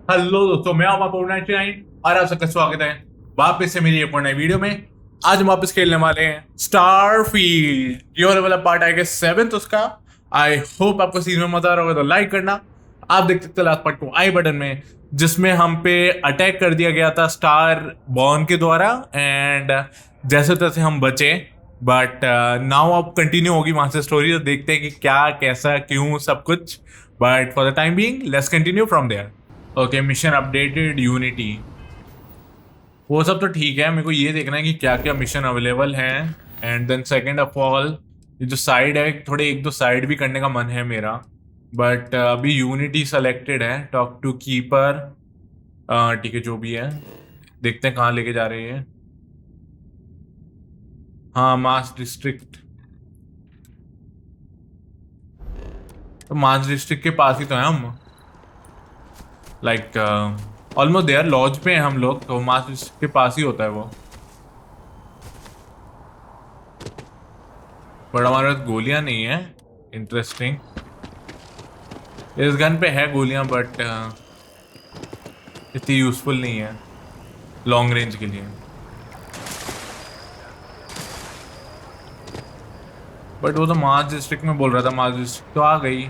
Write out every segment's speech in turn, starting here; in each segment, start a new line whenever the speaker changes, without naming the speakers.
Hello दोस्तों, मैं हूं आपका 99 और आप सबका स्वागत है वापस से मेरी एक और नई वीडियो में। आज हम वापस खेलने वाले हैं स्टारफील्ड। ये होने वाला पार्ट आएगा 7th उसका। आई होप आपको सीन में मजा आ रहा होगा, तो लाइक करना। आप देख सकते हैं लास्ट पार्ट को आई बटन में, जिसमें हम पे अटैक कर दिया गया था स्टार बॉर्न के द्वारा, एंड जैसे तैसे हम बचे। बट नाउ अब कंटिन्यू होगी वहां से स्टोरी, तो देखते हैं कि क्या कैसा क्यों सब कुछ। But for the time being let's continue from there. Okay, mission updated Unity, वो सब तो ठीक है। मेरे को ये देखना है कि क्या क्या मिशन अवेलेबल हैं। And then second of all, ये जो साइड है, थोड़े एक दो साइड भी करने का मन है मेरा। बट अभी यूनिटी सेलेक्टेड है। टॉक टू कीपर, ठीक है जो भी है। देखते हैं कहाँ लेके जा रहे हैं। हाँ, मास डिस्ट्रिक्ट। तो मास डिस्ट्रिक्ट के पास ही तो है हम, लाइक ऑलमोस्ट देयर। लॉज पे हैं हम लोग, तो मास डिस्ट्रिक्ट के पास ही होता है वो। बट हमारे पास गोलियां नहीं है। इंटरेस्टिंग। इस गन पे है गोलियां, बट इतनी यूजफुल नहीं है लॉन्ग रेंज के लिए। बट वो तो मार्च डिस्ट्रिक्ट में बोल रहा था, मार्च डिस्ट्रिक्ट तो आ गई।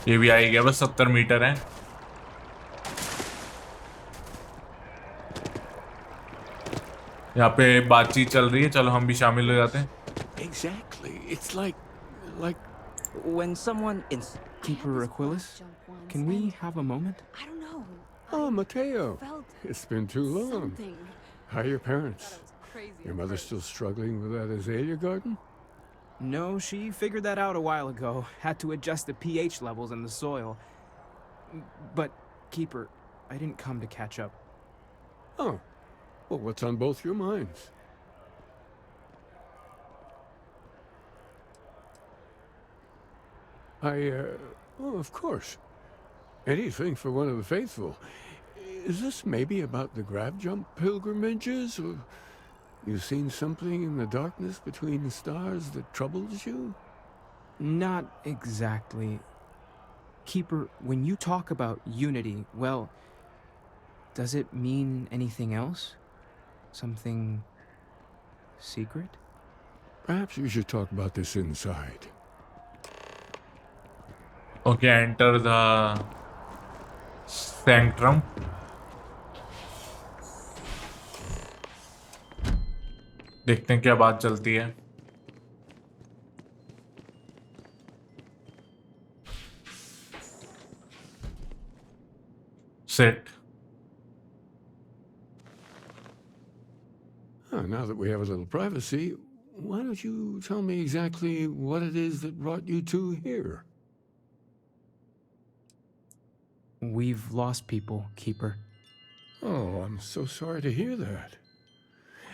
ये भी आ ही गया, बस 70 मीटर है। यहाँ पे बातचीत चल रही है, चलो हम भी शामिल हो जाते हैं।
Exactly. It's like
When someone
Keeper Aquilus, can we have a moment?
I don't know.
oh, Mateo.
Felt
It's been too long.
something.
How are your parents?
Crazy.
Your mother still struggling with that azalea garden?
No, she figured that out a while ago. Had to adjust the pH levels in the soil. But, Keeper, I didn't come to catch up.
Oh. Well, what's on both your minds? Oh, of course. Anything for one of the faithful. Is this maybe about the grab jump pilgrimages, or you've seen something in the darkness between the stars that troubles you?
Not exactly. Keeper, when you talk about unity, well, does it mean anything else? Something secret?
Perhaps we should talk about this inside.
Okay, enter the sanctum. देखते हैं क्या बात चलती है। Set.
Now that we have a little privacy, why don't you tell me exactly what it is that brought you two here?
We've lost people, Keeper.
Oh, I'm so sorry to hear that.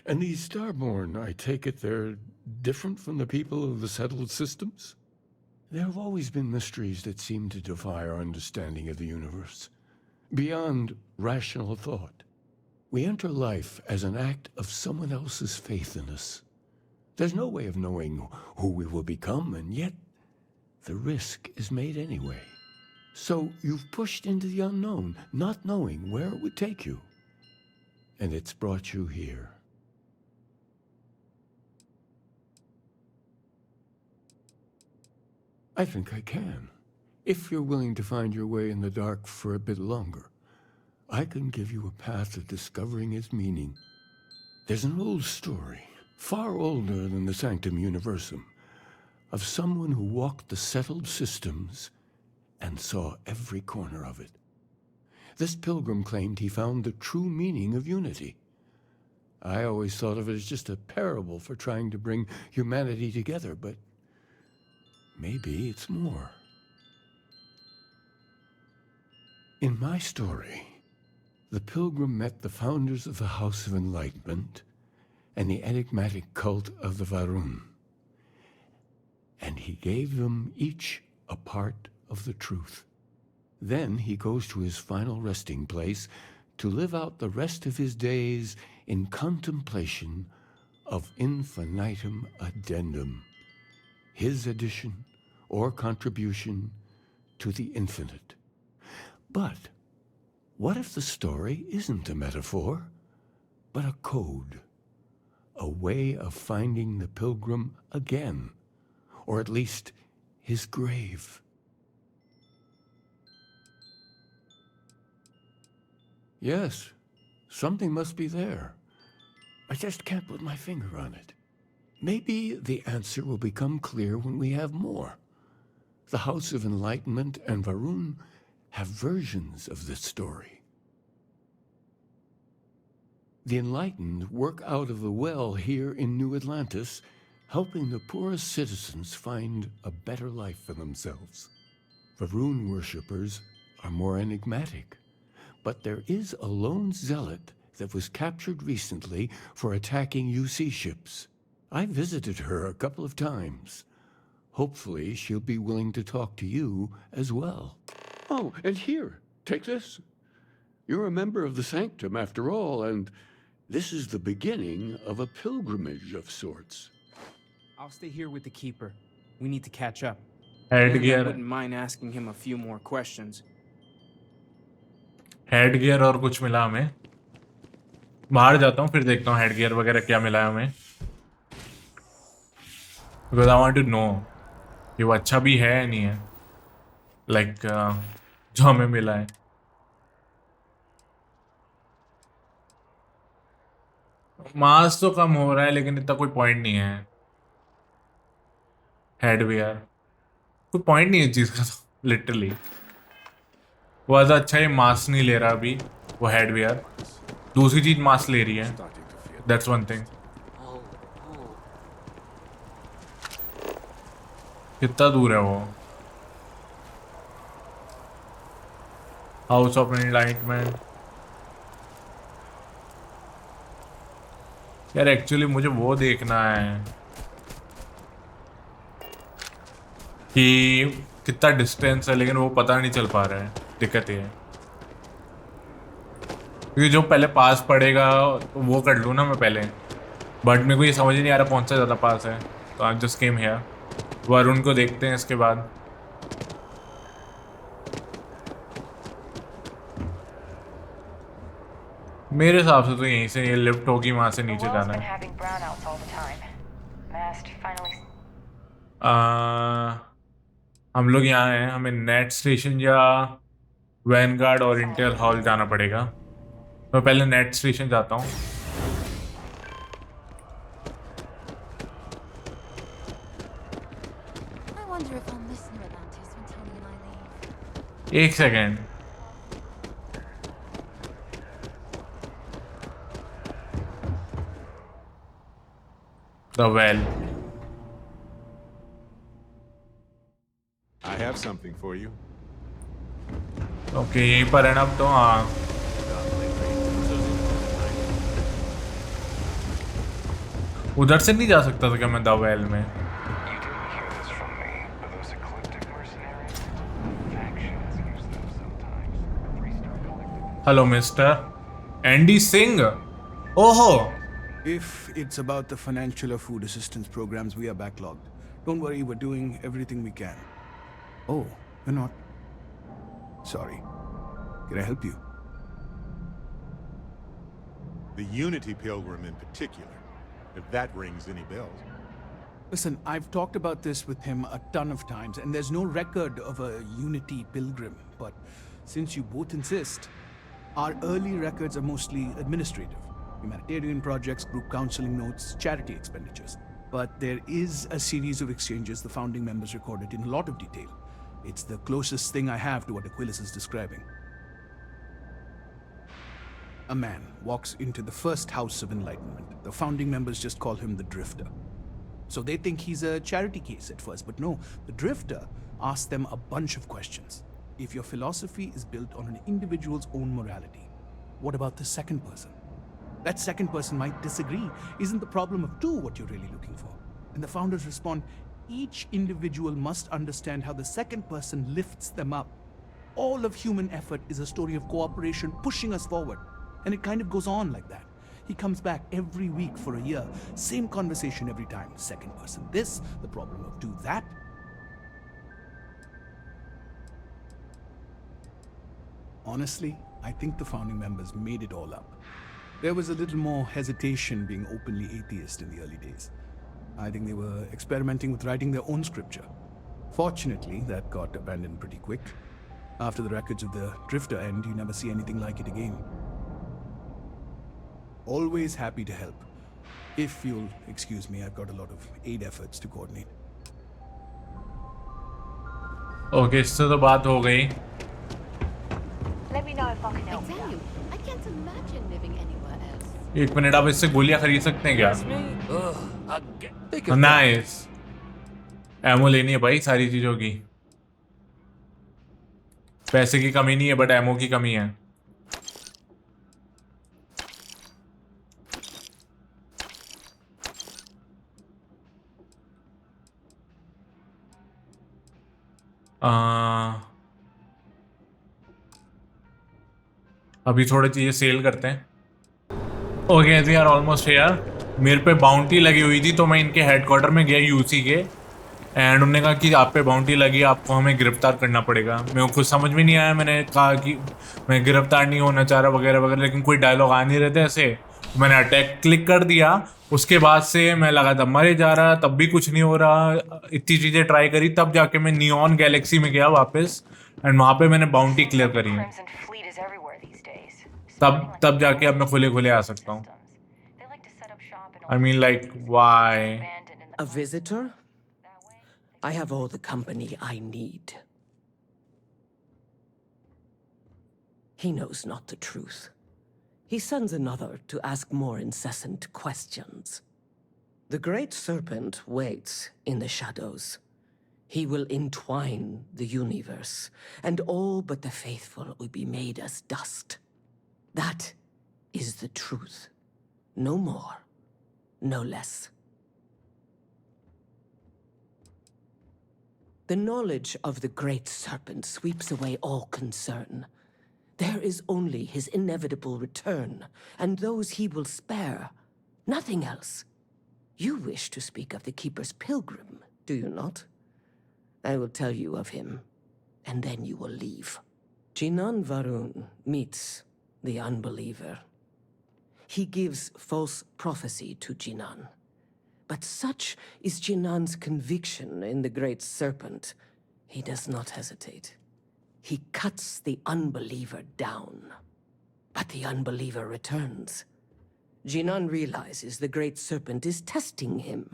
And these Starborn, I take it they're different from the people of the settled systems? There have always been mysteries that seem to defy our understanding of the universe, beyond rational thought. We enter life as an act of someone else's faith in us. There's no way of knowing who we will become, and yet the risk is made anyway. So you've pushed into the unknown, not knowing where it would take you. And it's brought you here. I think I can. If you're willing to find your way in the dark for a bit longer, I can give you a path of discovering its meaning. There's an old story, far older than the Sanctum Universum, of someone who walked the settled systems and saw every corner of it. This pilgrim claimed he found the true meaning of unity. I always thought of it as just a parable for trying to bring humanity together, but maybe it's more. In my story, the pilgrim met the founders of the House of Enlightenment and the enigmatic cult of the Varun, and he gave them each a part of the truth. Then he goes to his final resting place to live out the rest of his days in contemplation of infinitum addendum, his addition or contribution to the infinite. But what if the story isn't a metaphor, but a code? A way of finding the pilgrim again, or at least his grave. Yes, something must be there. I just can't put my finger on it. Maybe the answer will become clear when we have more. The House of Enlightenment and Varun have versions of this story. The Enlightened work out of the well here in New Atlantis, helping the poorest citizens find a better life for themselves. Varun worshippers are more enigmatic, but there is a lone zealot that was captured recently for attacking UC ships. I visited her a couple of times. Hopefully she'll be willing to talk to you as well. Oh, and here, take this. You're a member of the Sanctum after all, and this is the beginning of a pilgrimage of sorts.
I'll stay here with the Keeper. We need to catch up.
Head
And I
gear
wouldn't mind asking him a few more questions.
Head gear और कुछ मिला हमें. बाहर जाता हूँ फिर देखता हूँ हेड गियर वगैरह क्या मिला है हमें. Because I want to know कि वो अच्छा भी है या नहीं है. Like जो हमें मिला है. मास तो कम हो रहा है लेकिन इतना कोई पॉइंट नहीं है. हेड गियर कोई पॉइंट नहीं है इस चीज का तो लिटरली. वो ज़्यादा अच्छा है मास नहीं ले रहा अभी वो हेड गियर. दूसरी चीज मास ले रही है. That's one thing. कितना दूर है वो. House of enlightenment. यार एक्चुअली मुझे वो देखना है कि कितना डिस्टेंस है लेकिन वो पता नहीं चल पा रहा है. दिक्कत ये है क्योंकि जो पहले पास पड़ेगा वो कर लूँ ना मैं पहले. बट मेरे को ये समझ ही नहीं आ रहा कौन सा ज़्यादा पास है. तो I just came here. Varun को देखते हैं इसके बाद. मेरे हिसाब से तो यहीं से ये लिफ्ट होगी वहां से नीचे जाना है. हम लोग यहाँ हैं. हमें नेट स्टेशन या वैनगार्ड और इंटेल हॉल जाना पड़ेगा. मैं पहले नेट स्टेशन जाता हूँ. एक second. The well.
I have something for you.
Okay यहीं पर है ना अब तो. हाँ उधर से नहीं जा सकता था क्या मैं द वेल में. Hello mister Andy Singh. ओहो.
If it's about the financial or food assistance programs, we are backlogged. Don't worry, we're doing everything we can. Oh, you're not. Sorry. Can I help you?
The Unity Pilgrim in particular, if that rings any bells.
Listen, I've talked about this with him a ton of times, and there's no record of a Unity Pilgrim. But since you both insist, our early records are mostly administrative. Humanitarian projects, group counseling notes, charity expenditures. But there is a series of exchanges the founding members recorded in a lot of detail. It's the closest thing I have to what Aquilus is describing. A man walks into the first House of Enlightenment. The founding members just call him the Drifter. So they think he's a charity case at first, but no, the Drifter asks them a bunch of questions. If your philosophy is built on an individual's own morality, what about the second person? That second person might disagree. Isn't the problem of two what you're really looking for? And the founders respond, each individual must understand how the second person lifts them up. All of human effort is a story of cooperation pushing us forward. And it kind of goes on like that. He comes back every week for a year. Same conversation every time. Second person this, the problem of two that. Honestly, I think the founding members made it all up. There was a little more hesitation being openly atheist in the early days. I think they were experimenting with writing their own scripture. Fortunately, that got abandoned pretty quick. After the records of the Drifter end, you never see anything like it again. Always happy to help. If you'll excuse me, I've got a lot of aid efforts to coordinate.
Okay, इससे तो बात हो गई.
Let me know if I can
I
help
tell
you.
you, I can't imagine living anywhere else.
एक minute, आप इससे गोलियां खरीद सकते हैं क्या?
They can
nice. एमो लेनी है भाई सारी चीजों की. पैसे की कमी नहीं है, बट एमो की कमी है. अभी थोड़ी चीजें सेल करते हैं. Okay, we are almost here. मेरे पे बाउंटी लगी हुई थी, तो मैं इनके हेडक्वार्टर में गया यूसी के, एंड उन्होंने कहा कि आप पे बाउंटी लगी, आपको हमें गिरफ्तार करना पड़ेगा. मेरे को कुछ समझ में नहीं आया. मैंने कहा कि मैं गिरफ्तार नहीं होना चाह रहा वगैरह वगैरह, लेकिन कोई डायलॉग आ नहीं रहे थे ऐसे. मैंने अटैक क्लिक कर दिया. उसके बाद से मैं लगातार मरे जा रहा, तब भी कुछ नहीं हो रहा. इतनी चीज़ें ट्राई करी, तब जाके मैं नियॉन गैलेक्सी में गया वापस, एंड वहाँ पे मैंने बाउंटी क्लियर करी है.
Crimson Fleet is everywhere these days.
तब जाके अब मैं खुले खुले आ सकता हूँ.
They like to set up shop in
I mean, like, why?
abandoned in the
A visitor? I have all the company I need. He knows not the truth. He sends another to ask more incessant questions. The great serpent waits in the shadows. He will entwine the universe, and all but the faithful will be made as dust. That is the truth. No more, no less. The knowledge of the great serpent sweeps away all concern. There is only his inevitable return, and those he will spare. Nothing else. You wish to speak of the Keeper's pilgrim, do you not? I will tell you of him, and then you will leave. Jinan Varun meets the unbeliever. He gives false prophecy to Jinan. But such is Jinan's conviction in the great serpent, he does not hesitate. He cuts the unbeliever down. But the unbeliever returns. Jinan realizes the great serpent is testing him,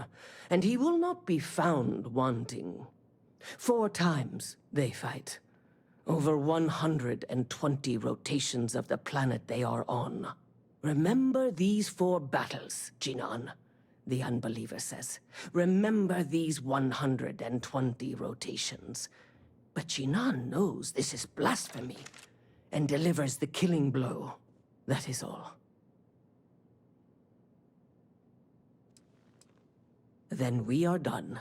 and he will not be found wanting. 4 times they fight. Over 120 rotations of the planet they are on. Remember these 4 battles, Jinan. The unbeliever says, remember these 120 rotations. But Jinan knows this is blasphemy and delivers the killing blow. That is all. Then we are done.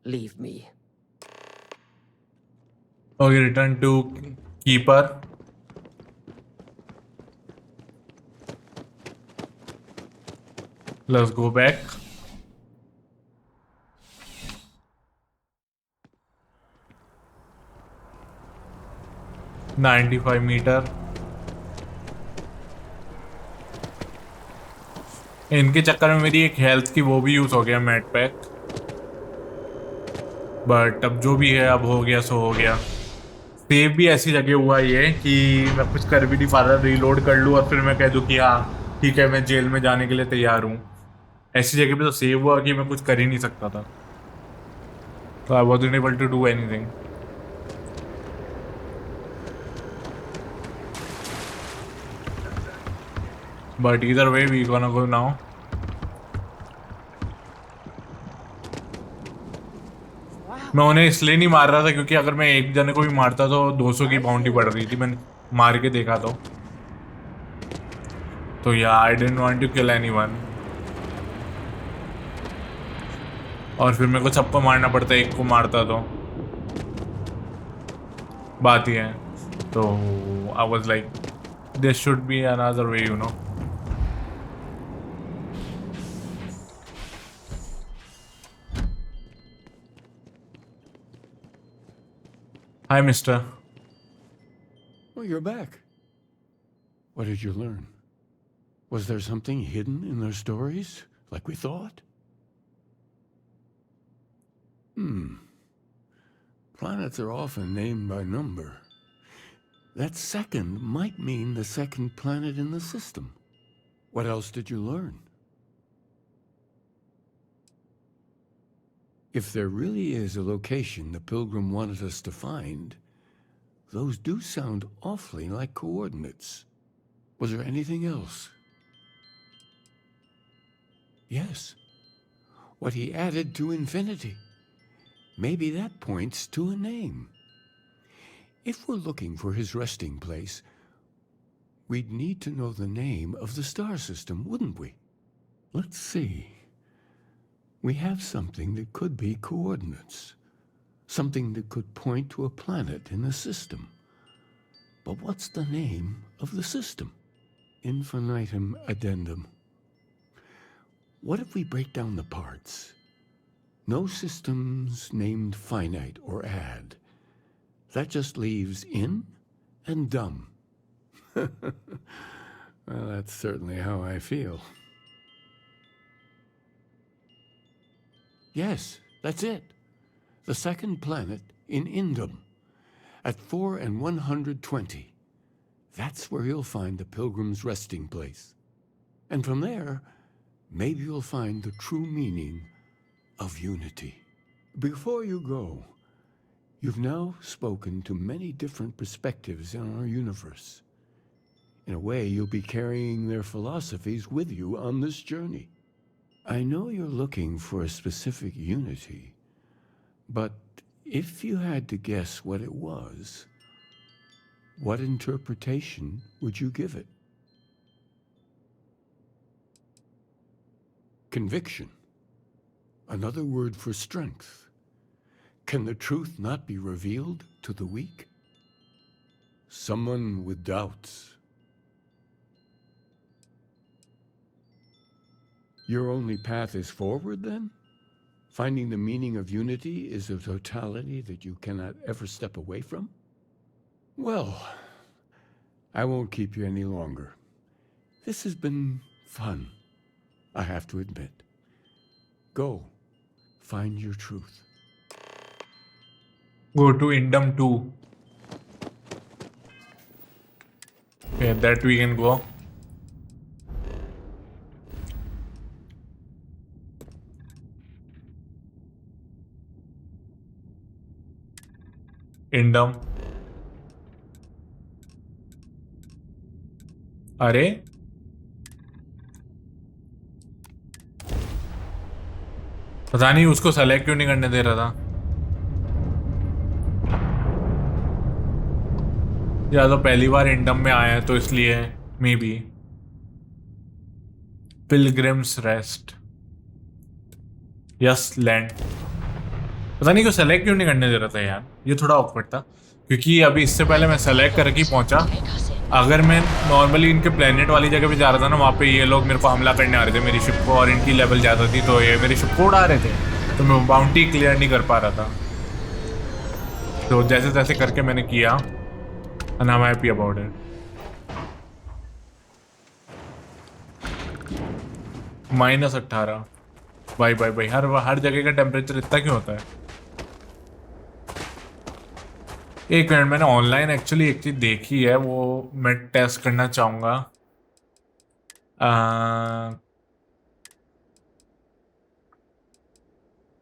Leave me.
Okay, return to Keeper. Let's go back. $95 metre. इनके चक्कर में मेरी एक health की वो भी use हो गया, मैट पैक. बट अब जो भी है, अब हो गया सो हो गया. सेव भी ऐसी जगह हुआ ये कि मैं कुछ कर भी नहीं पा रहा. रीलोड कर लूँ और फिर मैं कह दूँ कि हाँ ठीक है, मैं जेल में जाने के लिए तैयार हूँ. ऐसी जगह पे तो सेव हुआ कि मैं कुछ कर ही नहीं सकता था. तो I wasn't able to do anything. But इधर way we gonna go now. मैं उन्हें इसलिए नहीं मार रहा था क्योंकि अगर मैं एक जने को भी मारता तो 200 की बाउंटी बढ़ रही थी. मैंने मार के देखा तो या I didn't want to kill anyone. और फिर मेरे को सबको मारना पड़ता, एक को मारता तो बात ही है. तो I was like this should be another way, you know. Hi mister.
Oh, you're back. What did you learn? Was there something hidden in their stories, like we thought? Planets are often named by number. That second might mean the second planet in the system. What else did you learn? If there really is a location the Pilgrim wanted us to find, those do sound awfully like coordinates. Was there anything else? Yes. What he added to infinity. Maybe that points to a name. If we're looking for his resting place, we'd need to know the name of the star system, wouldn't we? Let's see. We have something that could be coordinates. Something that could point to a planet in the system. But what's the name of the system? Infinitum addendum. What if we break down the parts? No systems named finite or add. That just leaves in and dumb. Well, that's certainly how I feel. Yes, that's it. The second planet in Indum, at 4 and 120. That's where you'll find the Pilgrim's resting place. And from there, maybe you'll find the true meaning of unity. Before you go, you've now spoken to many different perspectives in our universe. In a way, you'll be carrying their philosophies with you on this journey. I know you're looking for a specific unity, but if you had to guess what it was, what interpretation would you give it? Conviction. Another word for strength. Can the truth not be revealed to the weak? Someone with doubts. Your only path is forward, then? Finding the meaning of unity is a totality that you cannot ever step away from? Well, I won't keep you any longer. This has been fun, I have to admit. Go, find your truth.
Go to Indum 2. Okay, that we can go. Indum. अरे पता नहीं उसको select क्यों नहीं करने दे रहा था, या तो पहली बार इंडम में आया है तो इसलिए may be. Pilgrims rest, yes land. पता नहीं क्यों सेलेक्ट क्यों नहीं करने दे रहा था यार, ये थोड़ा ऑकवर्ड था क्योंकि अभी इससे पहले मैं सेलेक्ट करके ही पहुंचा। अगर मैं नॉर्मली इनके प्लेनेट वाली जगह पे जा रहा था ना, वहाँ पे ये लोग मेरे को हमला करने आ रहे थे मेरी शिप को, और इनकी लेवल ज़्यादा थी तो ये मेरी शिप को उड़ा रहे थे, तो मैं बाउंटी क्लियर नहीं कर पा रहा था। तो जैसे तैसे करके मैंने किया and I'm happy about it. -18 भाई हर जगह का टेम्परेचर इतना क्यों होता है? एक मिनट, मैंने ऑनलाइन एक्चुअली एक चीज देखी है, वो मैं टेस्ट करना चाहूंगा।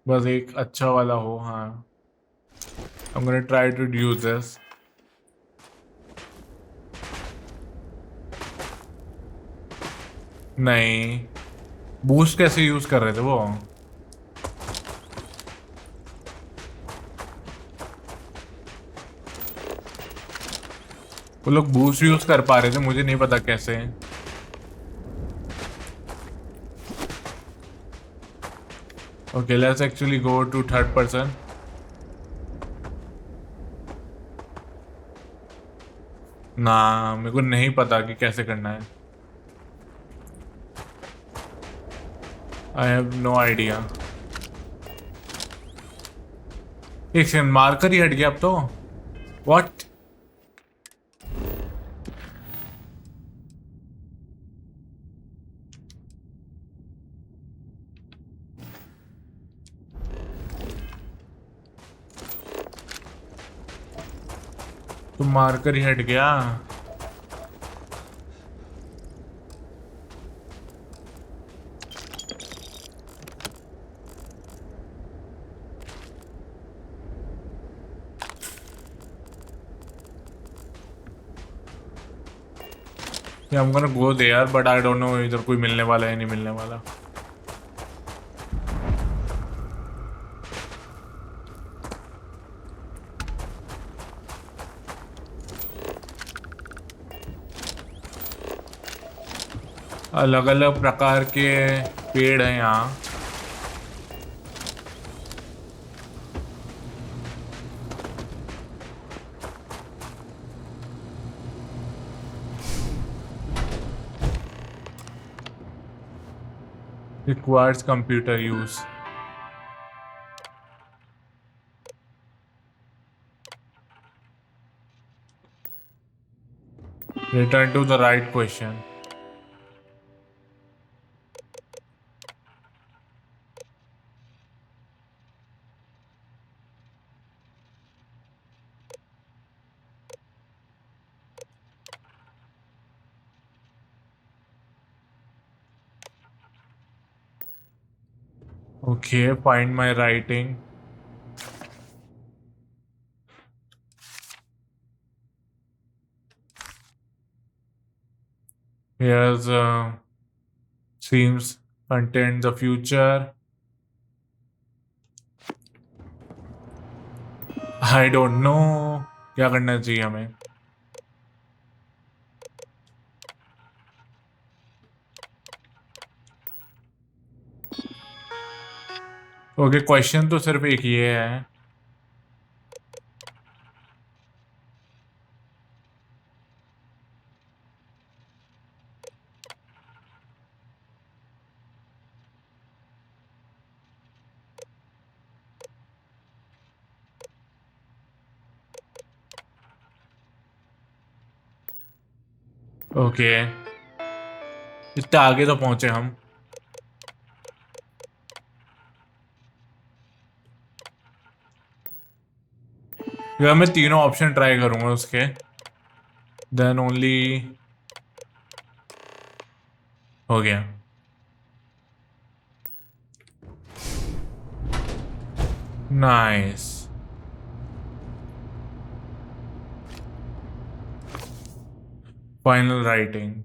बस एक अच्छा वाला हो। हाँ, I'm gonna try to use this. नहीं, बूस्ट कैसे यूज कर रहे थे वो? लोग बूस्ट यूज कर पा रहे थे, मुझे नहीं पता कैसे। Okay, let's actually go to third person. ना, मेरे को नहीं पता कि कैसे करना है। I have no idea. एक सेकंड, मार्कर ही हट गया अब तो। What? तो मारकर ही हट गया। Yeah, I'm gonna go there, but I don't know इधर कोई मिलने वाला है नहीं मिलने वाला। अलग अलग प्रकार के पेड़ हैं यहाँ। Requires computer use. Return to the right question. Okay, find my writing. Here's seems contain the future. I don't know क्या करना चाहिए हमें। ओके, क्वेश्चन तो सिर्फ एक ये है। ओके, इतना आगे तो पहुंचे हम। यार मैं तीनों ऑप्शन ट्राई करूंगा उसके, देन ओनली हो गया। Nice. Final writing.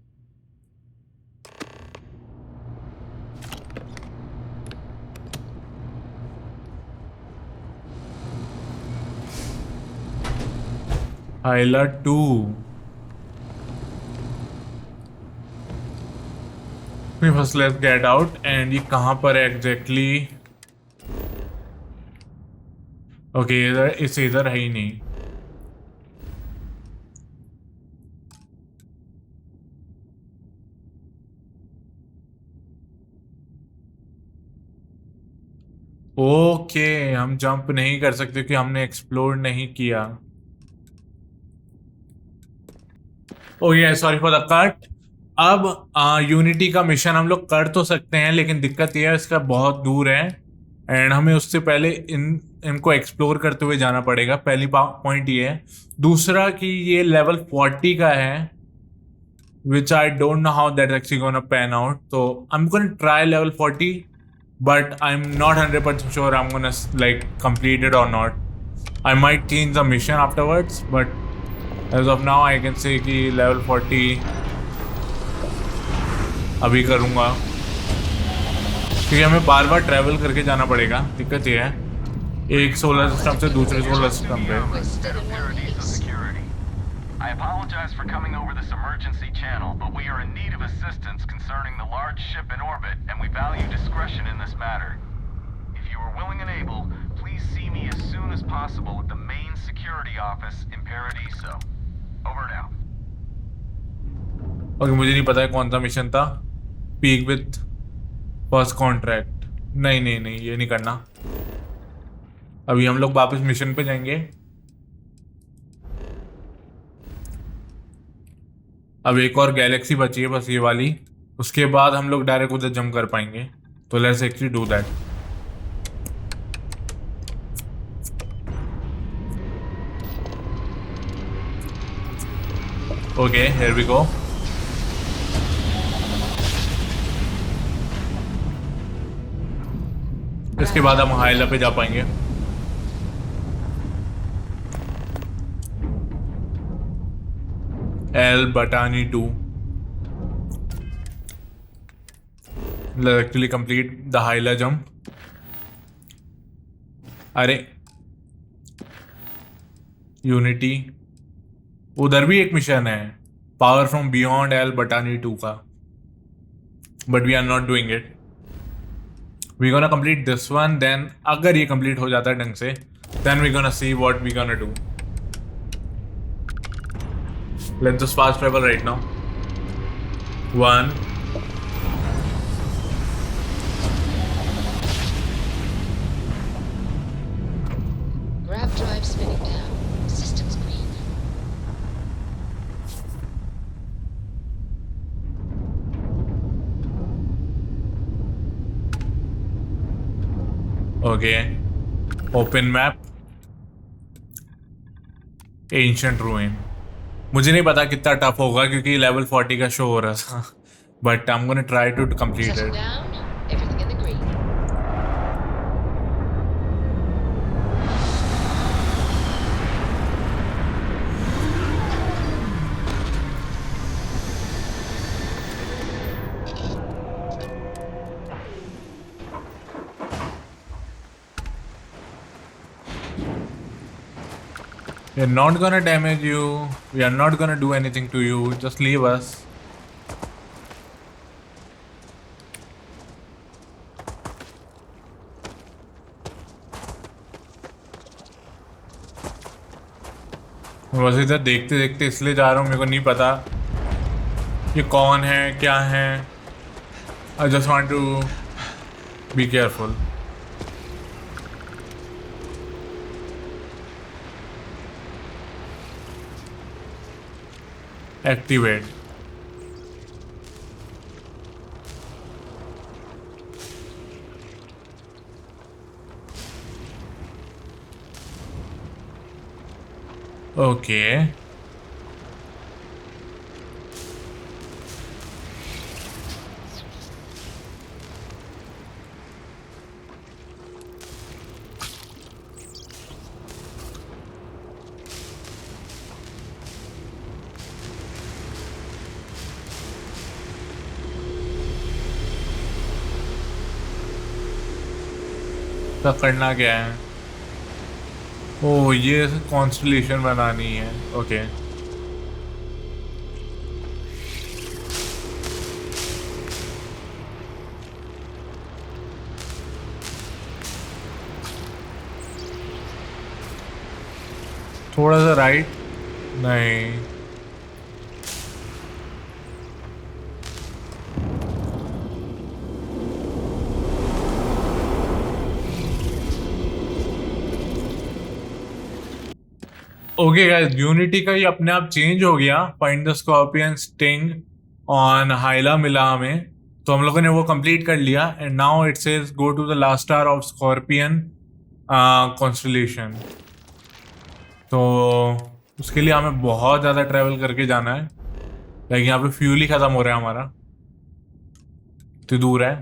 Highlight 2। First let's get out. And ये कहाँ पर है एग्जैक्टली? ओके, इधर है ही नहीं। ओके, हम जंप नहीं कर सकते क्योंकि हमने एक्सप्लोर नहीं किया। ओ ये सॉरी फॉर द कट। अब यूनिटी का मिशन हम लोग कर तो सकते हैं, लेकिन दिक्कत यह है इसका बहुत दूर है एंड हमें उससे पहले इनको एक्सप्लोर करते हुए जाना पड़ेगा। पहली पॉइंट ये है। दूसरा कि ये लेवल 40 का है, which I don't know how that actually gonna pan out. तो I am gonna try level 40, but I'm not 100% sure I'm gonna like complete it or not. I might change the mission afterwards, but as of now I can say कि level 40 अभी करूँगा क्योंकि हमें बार बार travel करके जाना पड़ेगा। दिक्कत ये है एक सोलर सिस्टम से दूसरे सोलर सिस्टम पे।
I apologize for coming over this emergency channel, but we are in need of assistance concerning the large ship in orbit, and we value discretion in this matter. If you are willing and able, please see me as soon as possible at the main security office in Paradiso. Over and out.
Okay, मुझे नहीं पता है कौन सा mission था। Peak with first contract. नहीं, ये नहीं करना। अभी हम लोग वापस मिशन पे जाएंगे। अब एक और गैलेक्सी बची है बस ये वाली, उसके बाद हम लोग डायरेक्ट उधर जंप कर पाएंगे। तो let's actually do that. Okay, here we go. इसके बाद हम हाइला पे जा पाएंगे. L Batani 2. Let's actually complete the Hyla jump. अरे यूनिटी उधर भी एक मिशन है power from beyond Al Battani 2 का but we are not doing it we gonna complete this one then अगर ये कंप्लीट हो जाता है ढंग से then we gonna see what we gonna do let's just fast travel right now 1
Grab drive spinning down. Systems green.
Okay open map ancient ruin मुझे नहीं पता कितना टफ होगा क्योंकि लेवल 40 का शो हो रहा था but I am gonna try to complete
Settle
it
down. Everything in the green.
We are not gonna damage you. We are not gonna do anything to you. Just leave us. मैं बस इधर देखते देखते इसलिए जा रहा हूँ मेरे को नहीं पता ये कौन है क्या है I just want to be careful. Activate. Okay. तो करना क्या है ओह ये कॉन्स्टलेशन बनानी है ओके थोड़ा सा राइट नहीं ओके गाइस यूनिटी का ही अपने आप चेंज हो गया find the scorpion sting on Hyla मिला हमें तो हम लोगों ने वो कंप्लीट कर लिया and now it says go to the last star of Scorpion constellation तो उसके लिए हमें बहुत ज़्यादा ट्रैवल करके जाना है लाइक यहाँ पे फ्यूल ही ख़त्म हो रहा है हमारा तो दूर है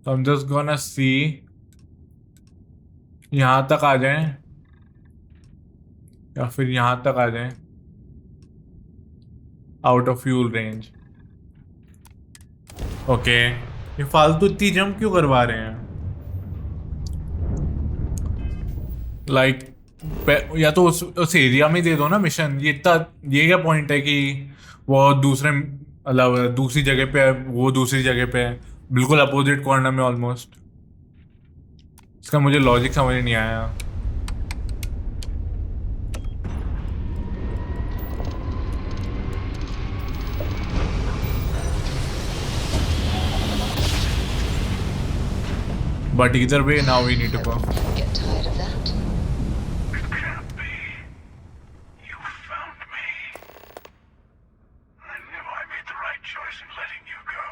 तो हम जस्ट गोना सी यहाँ तक आ जाएं या फिर यहाँ तक आ जाएं out of fuel range okay ये फालतू इतनी जंप क्यों करवा रहे हैं लाइक या तो उस एरिया में दे दो ना मिशन ये इतना ये क्या पॉइंट है कि वो दूसरे मतलब दूसरी जगह पे है वो दूसरी जगह पे है बिल्कुल अपोजिट कॉर्नर में ऑलमोस्ट इसका मुझे लॉजिक समझ नहीं आया But either way, now we need to go.
Get tired of that?
It can't be. You found me. I knew I made the right choice in letting you go.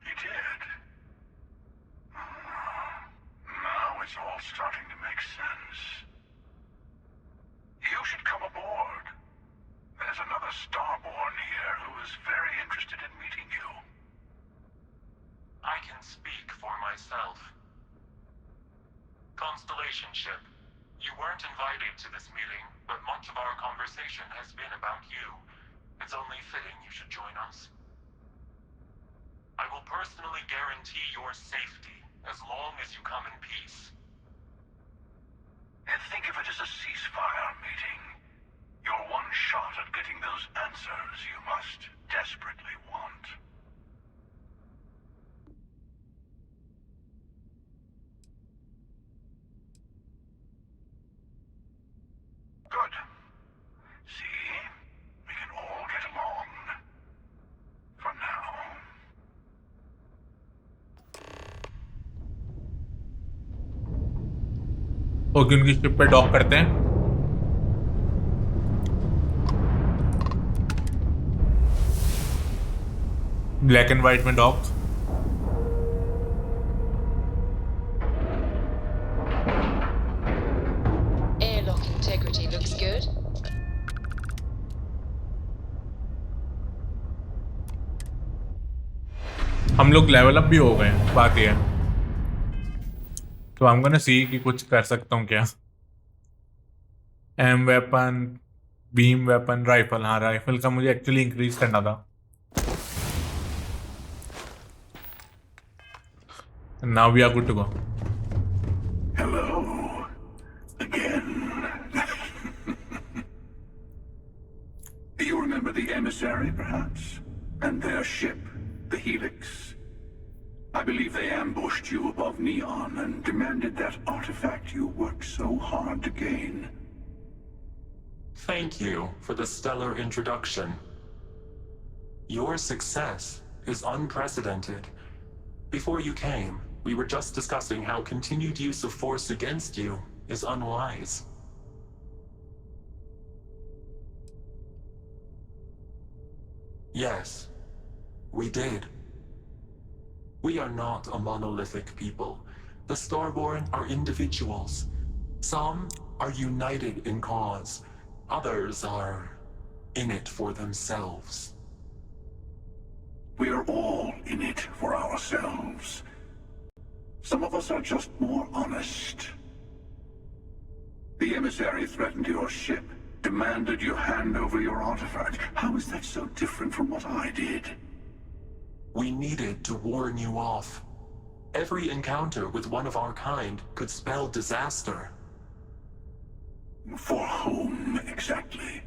You did.
can speak for myself. Constellation ship, you weren't invited to this meeting, but much of our conversation has been about you. It's only fitting you should join us. I will personally guarantee your safety as long as you come in peace.
And think of it as a ceasefire meeting. Your one shot at getting those answers you must desperately want. Good. See? We can all get along. For now.
Okay, उनकी ship पे dock करते हैं। Black and white में dock.
Airlock integrity looks good.
हम लोग level up भी हो गए हैं, बात ये है। तो I'm gonna see कि कुछ कर सकता हूँ क्या। EM weapon, beam weapon, rifle. हाँ, राइफल का मुझे एक्चुअली इंक्रीज करना था। Now we are good to go.
Hello. Again. You remember the emissary, perhaps? And their ship, the Helix? I believe they ambushed you above Neon and demanded that artifact you worked so hard to gain.
Thank you for the stellar introduction. Your success is unprecedented. Before you came, we were just discussing how continued use of force against you is unwise. Yes, we did. We are not a monolithic people. The Starborn are individuals. Some are united in cause. Others are in it for themselves.
We are all in it for ourselves. Some of us are just more honest. The emissary threatened your ship, demanded you hand over your artifact. How is that so different from what I did?
We needed to warn you off. Every encounter with one of our kind could spell disaster.
For whom, exactly?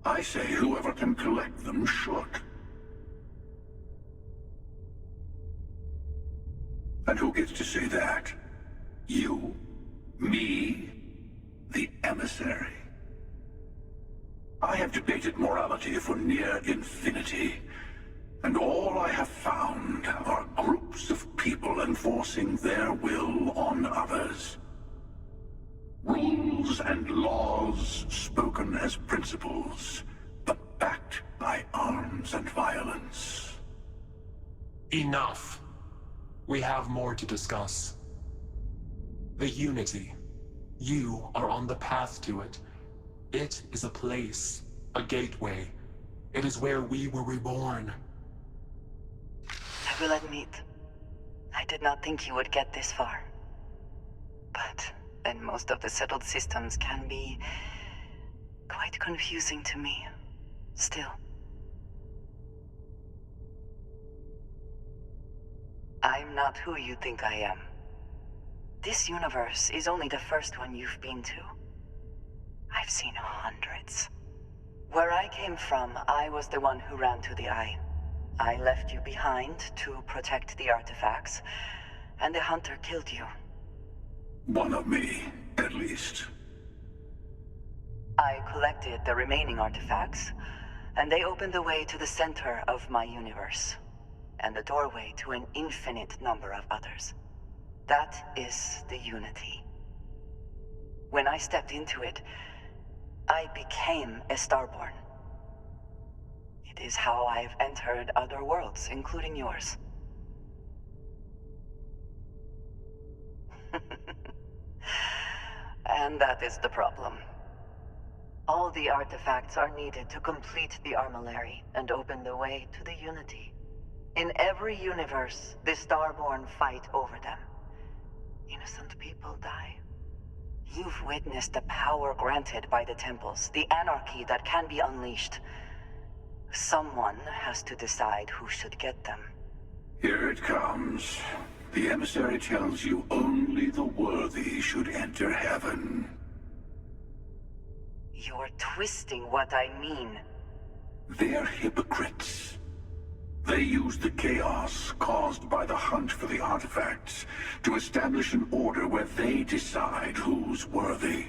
I say whoever can collect them should. And who gets to say that? You? Me? The emissary? I have debated morality for near infinity. And all I have found are groups of people enforcing their will on others. Rules and laws spoken as principles, but backed by arms and violence.
Enough. We have more to discuss. The Unity. You are on the path to it. It is a place, a gateway. It is where we were reborn.
I will admit, I did not think you would get this far. But then most of the settled systems can be quite confusing to me, still. I'm not who you think I am. This universe is only the first one you've been to. I've seen hundreds. Where I came from, I was the one who ran to the Eye. I left you behind to protect the artifacts, and the Hunter killed you.
One of me, at least.
I collected the remaining artifacts, and they opened the way to the center of my universe, and the doorway to an infinite number of others. That is the Unity. When I stepped into it, I became a Starborn. It is how I've entered other worlds, including yours. And that is the problem. All the artifacts are needed to complete the armillary and open the way to the Unity. In every universe, the Starborn fight over them. Innocent people die. You've witnessed the power granted by the temples, the anarchy that can be unleashed. Someone has to decide who should get them.
Here it comes. The emissary tells you only the worthy should enter heaven.
You're twisting what I mean.
They're hypocrites. They use the chaos caused by the hunt for the artifacts to establish an order where they decide who's worthy.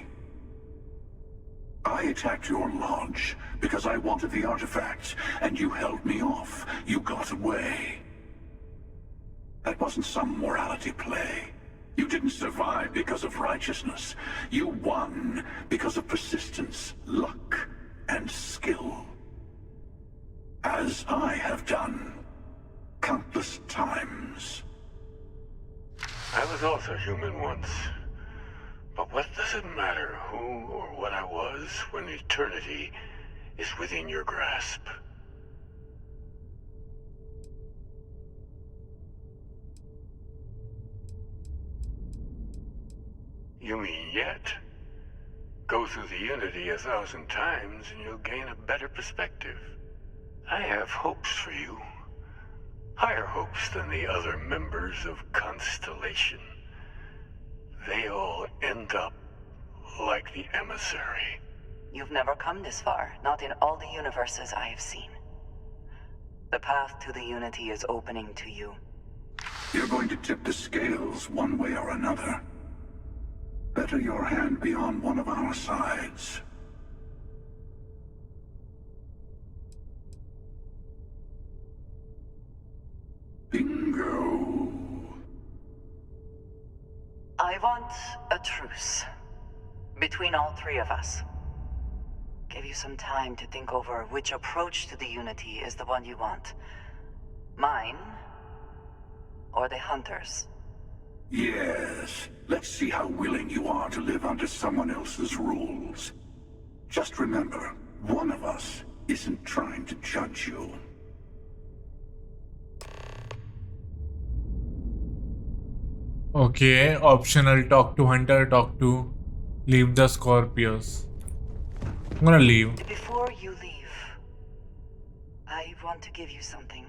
I attacked your lodge because I wanted the artifacts, and you held me off. You got away. That wasn't some morality play. You didn't survive because of righteousness. You won because of persistence, luck, and skill. As I have done countless times.
I was also human once. But what does it matter who or what I was when eternity is within your grasp? You mean yet? Go through the Unity 1,000 times and you'll gain a better perspective. I have hopes for you. Higher hopes than the other members of Constellation. They all end up like the emissary.
You've never come this far, not in all the universes I have seen. The path to the Unity is opening to you.
You're going to tip the scales one way or another. Better your hand be on one of our sides. Bingo.
I want a truce. Between all three of us. Give you some time to think over which approach to the Unity is the one you want. Mine, or the Hunters?
Yes. Let's see how willing you are to live under someone else's rules. Just remember, one of us isn't trying to judge you.
Okay, optional, talk to Hunter, talk to, leave the Scorpios. I'm gonna leave.
Before you leave, I want to give you something.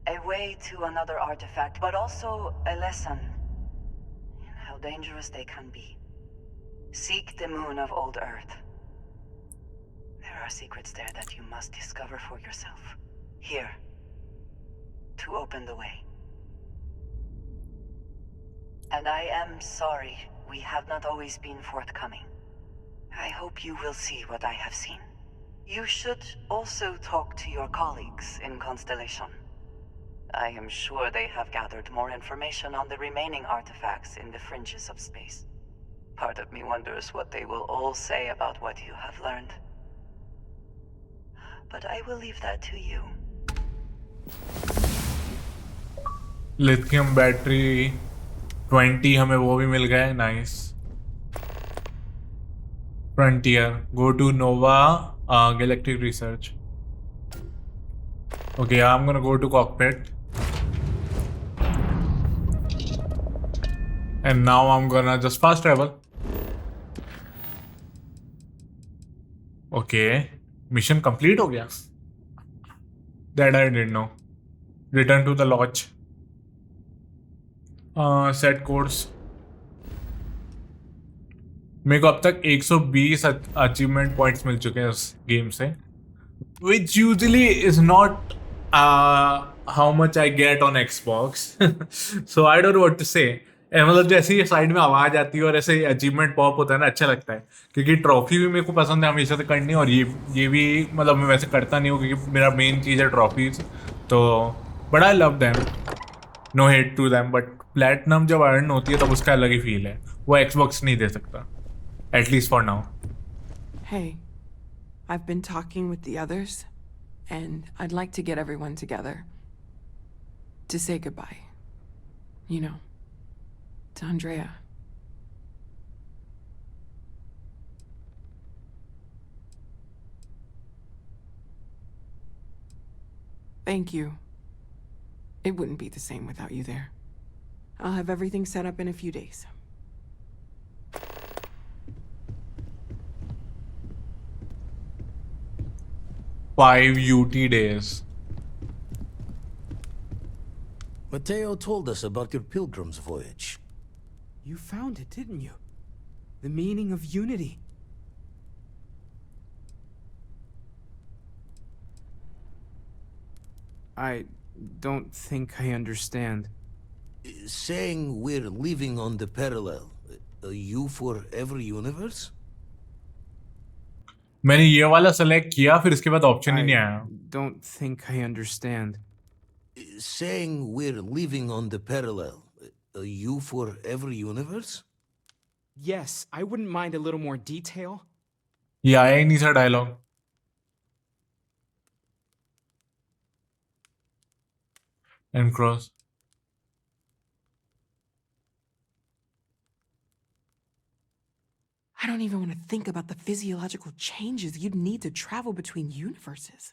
A way to another artifact, but also a lesson in how dangerous they can be. Seek the moon of Old Earth. There are secrets there that you must discover for yourself. Here. To open the way. And I am sorry we have not always been forthcoming. I hope you will see what I have seen. You should also talk to your colleagues in Constellation. I am sure they have gathered more information on the remaining artifacts in the fringes of space. Part of me wonders what they will all say about what you have learned. But I will leave that to you.
Lithium battery 20 हमें वो भी मिल गया है. Nice. Frontier. Go to Nova Galactic Research. Okay, I'm gonna go to cockpit. And now I'm gonna just fast travel. Okay. Mission complete हो गया. That I didn't know. Return to the lodge. Set course. मेरे को अब तक 120 achievement points मिल चुके हैं उस game से, which usually is not how much I get on Xbox. So I don't know what to say. मतलब जैसे ही साइड में आवाज आती है और ऐसे अचीवमेंट पॉप होता है ना, अच्छा लगता है, क्योंकि ट्रॉफी भी मेरे को पसंद है हमेशा से करनी, और ये भी मतलब मैं वैसे करता नहीं हूँ क्योंकि मेरा मेन चीज़ है ट्रॉफीज. तो but I love them, no hate to them, but platinum जब अर्न होती है तब उसका अलग ही फील है, वो एक्सबॉक्स नहीं दे सकता. At least for now.
Hey, I've been talking with the others, and I'd like to get everyone together. To say goodbye. You know, to Andrea. Thank you It wouldn't be the same without you there. I'll have everything set up in a few days.
Five UT days.
Mateo told us about your pilgrim's voyage.
You found it, didn't you? The meaning of unity. I don't think I understand.
Saying we're living on the parallel. You for every universe?
मैंने ये वाला select किया फिर इसके बाद option ही नहीं आया.
Don't think I understand.
Saying we're living on the parallel. You for every universe?
Yes, I wouldn't mind a little more detail.
ये आया ही नहीं था dialogue. And cross.
I don't even want to think about the physiological changes you'd need to travel between universes.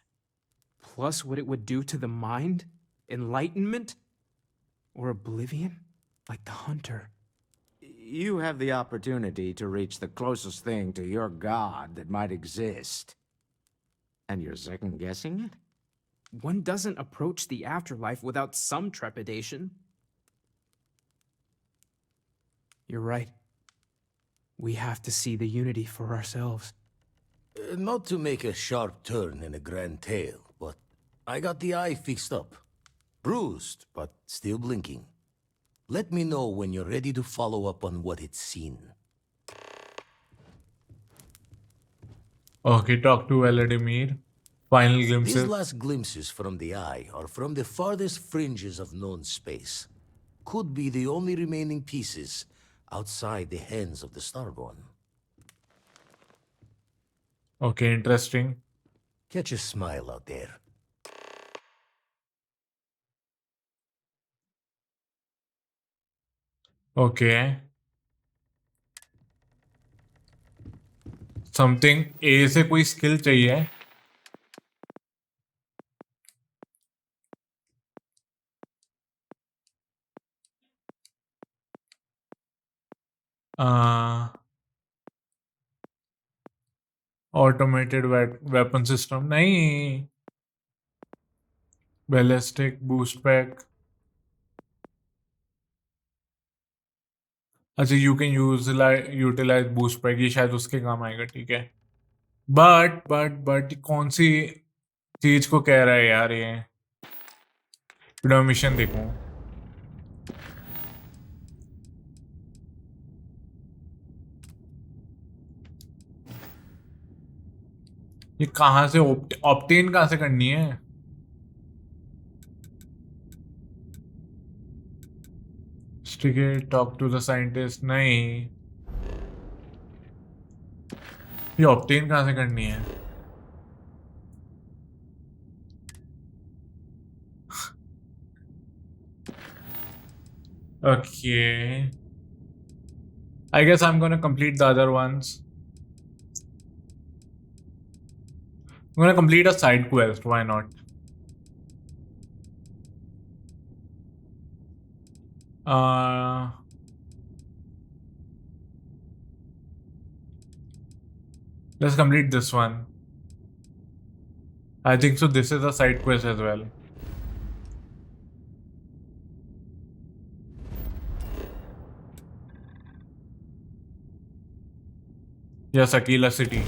Plus what it would do to the mind? Enlightenment? Or oblivion? Like the hunter.
You have the opportunity to reach the closest thing to your god that might exist. And you're second-guessing it?
One doesn't approach the afterlife without some trepidation. You're right. We have to see the unity for ourselves.
Not to make a sharp turn in a grand tale, but I got the eye fixed up. Bruised, but still blinking. Let me know when you're ready to follow up on what it's seen.
Okay, talk to Vladimir. Final glimpses.
These last glimpses from the eye are from the farthest fringes of known space. Could be the only remaining pieces outside the hands of the Starborn.
Okay, interesting.
Catch a smile out there.
Okay. Something A से कोई skill चाहिए. Automated weapon system नहीं. Ballistic boost pack. अच्छा you can utilize boost pack. ये शायद उसके काम आएगा. ठीक है. But कौन सी चीज को कह रहा है यार ये? वीडियो मिशन देखूं. ये कहाँ से ऑप्टेन कहाँ से करनी है? ठीक है, टॉक टू द साइंटिस्ट नहीं. ये ऑप्टेन कहाँ से करनी है? Okay. I guess I'm gonna complete the other ones. I'm gonna complete a side quest, why not? Let's complete this one. I think so this is a side quest as well. Yes, अकेला city.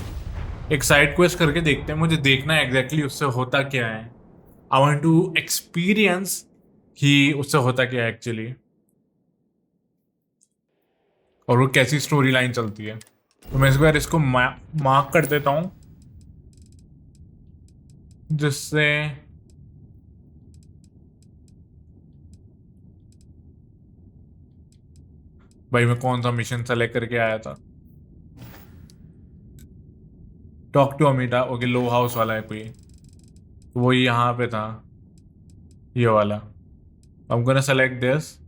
एक side quest करके देखते हैं. मुझे देखना है exactly उससे होता क्या है. आई वांट टू एक्सपीरियंस कि उससे होता क्या है एक्चुअली, और वो कैसी स्टोरी लाइन चलती है. तो मैं इस बार इसको मार्क कर देता हूँ, जिससे भाई मैं कौन सा मिशन सेलेक्ट करके आया था. Talk to Amita. ओके, लो हाउस वाला है कोई, तो वो यहाँ पे था, ये वाला. I'm gonna select this.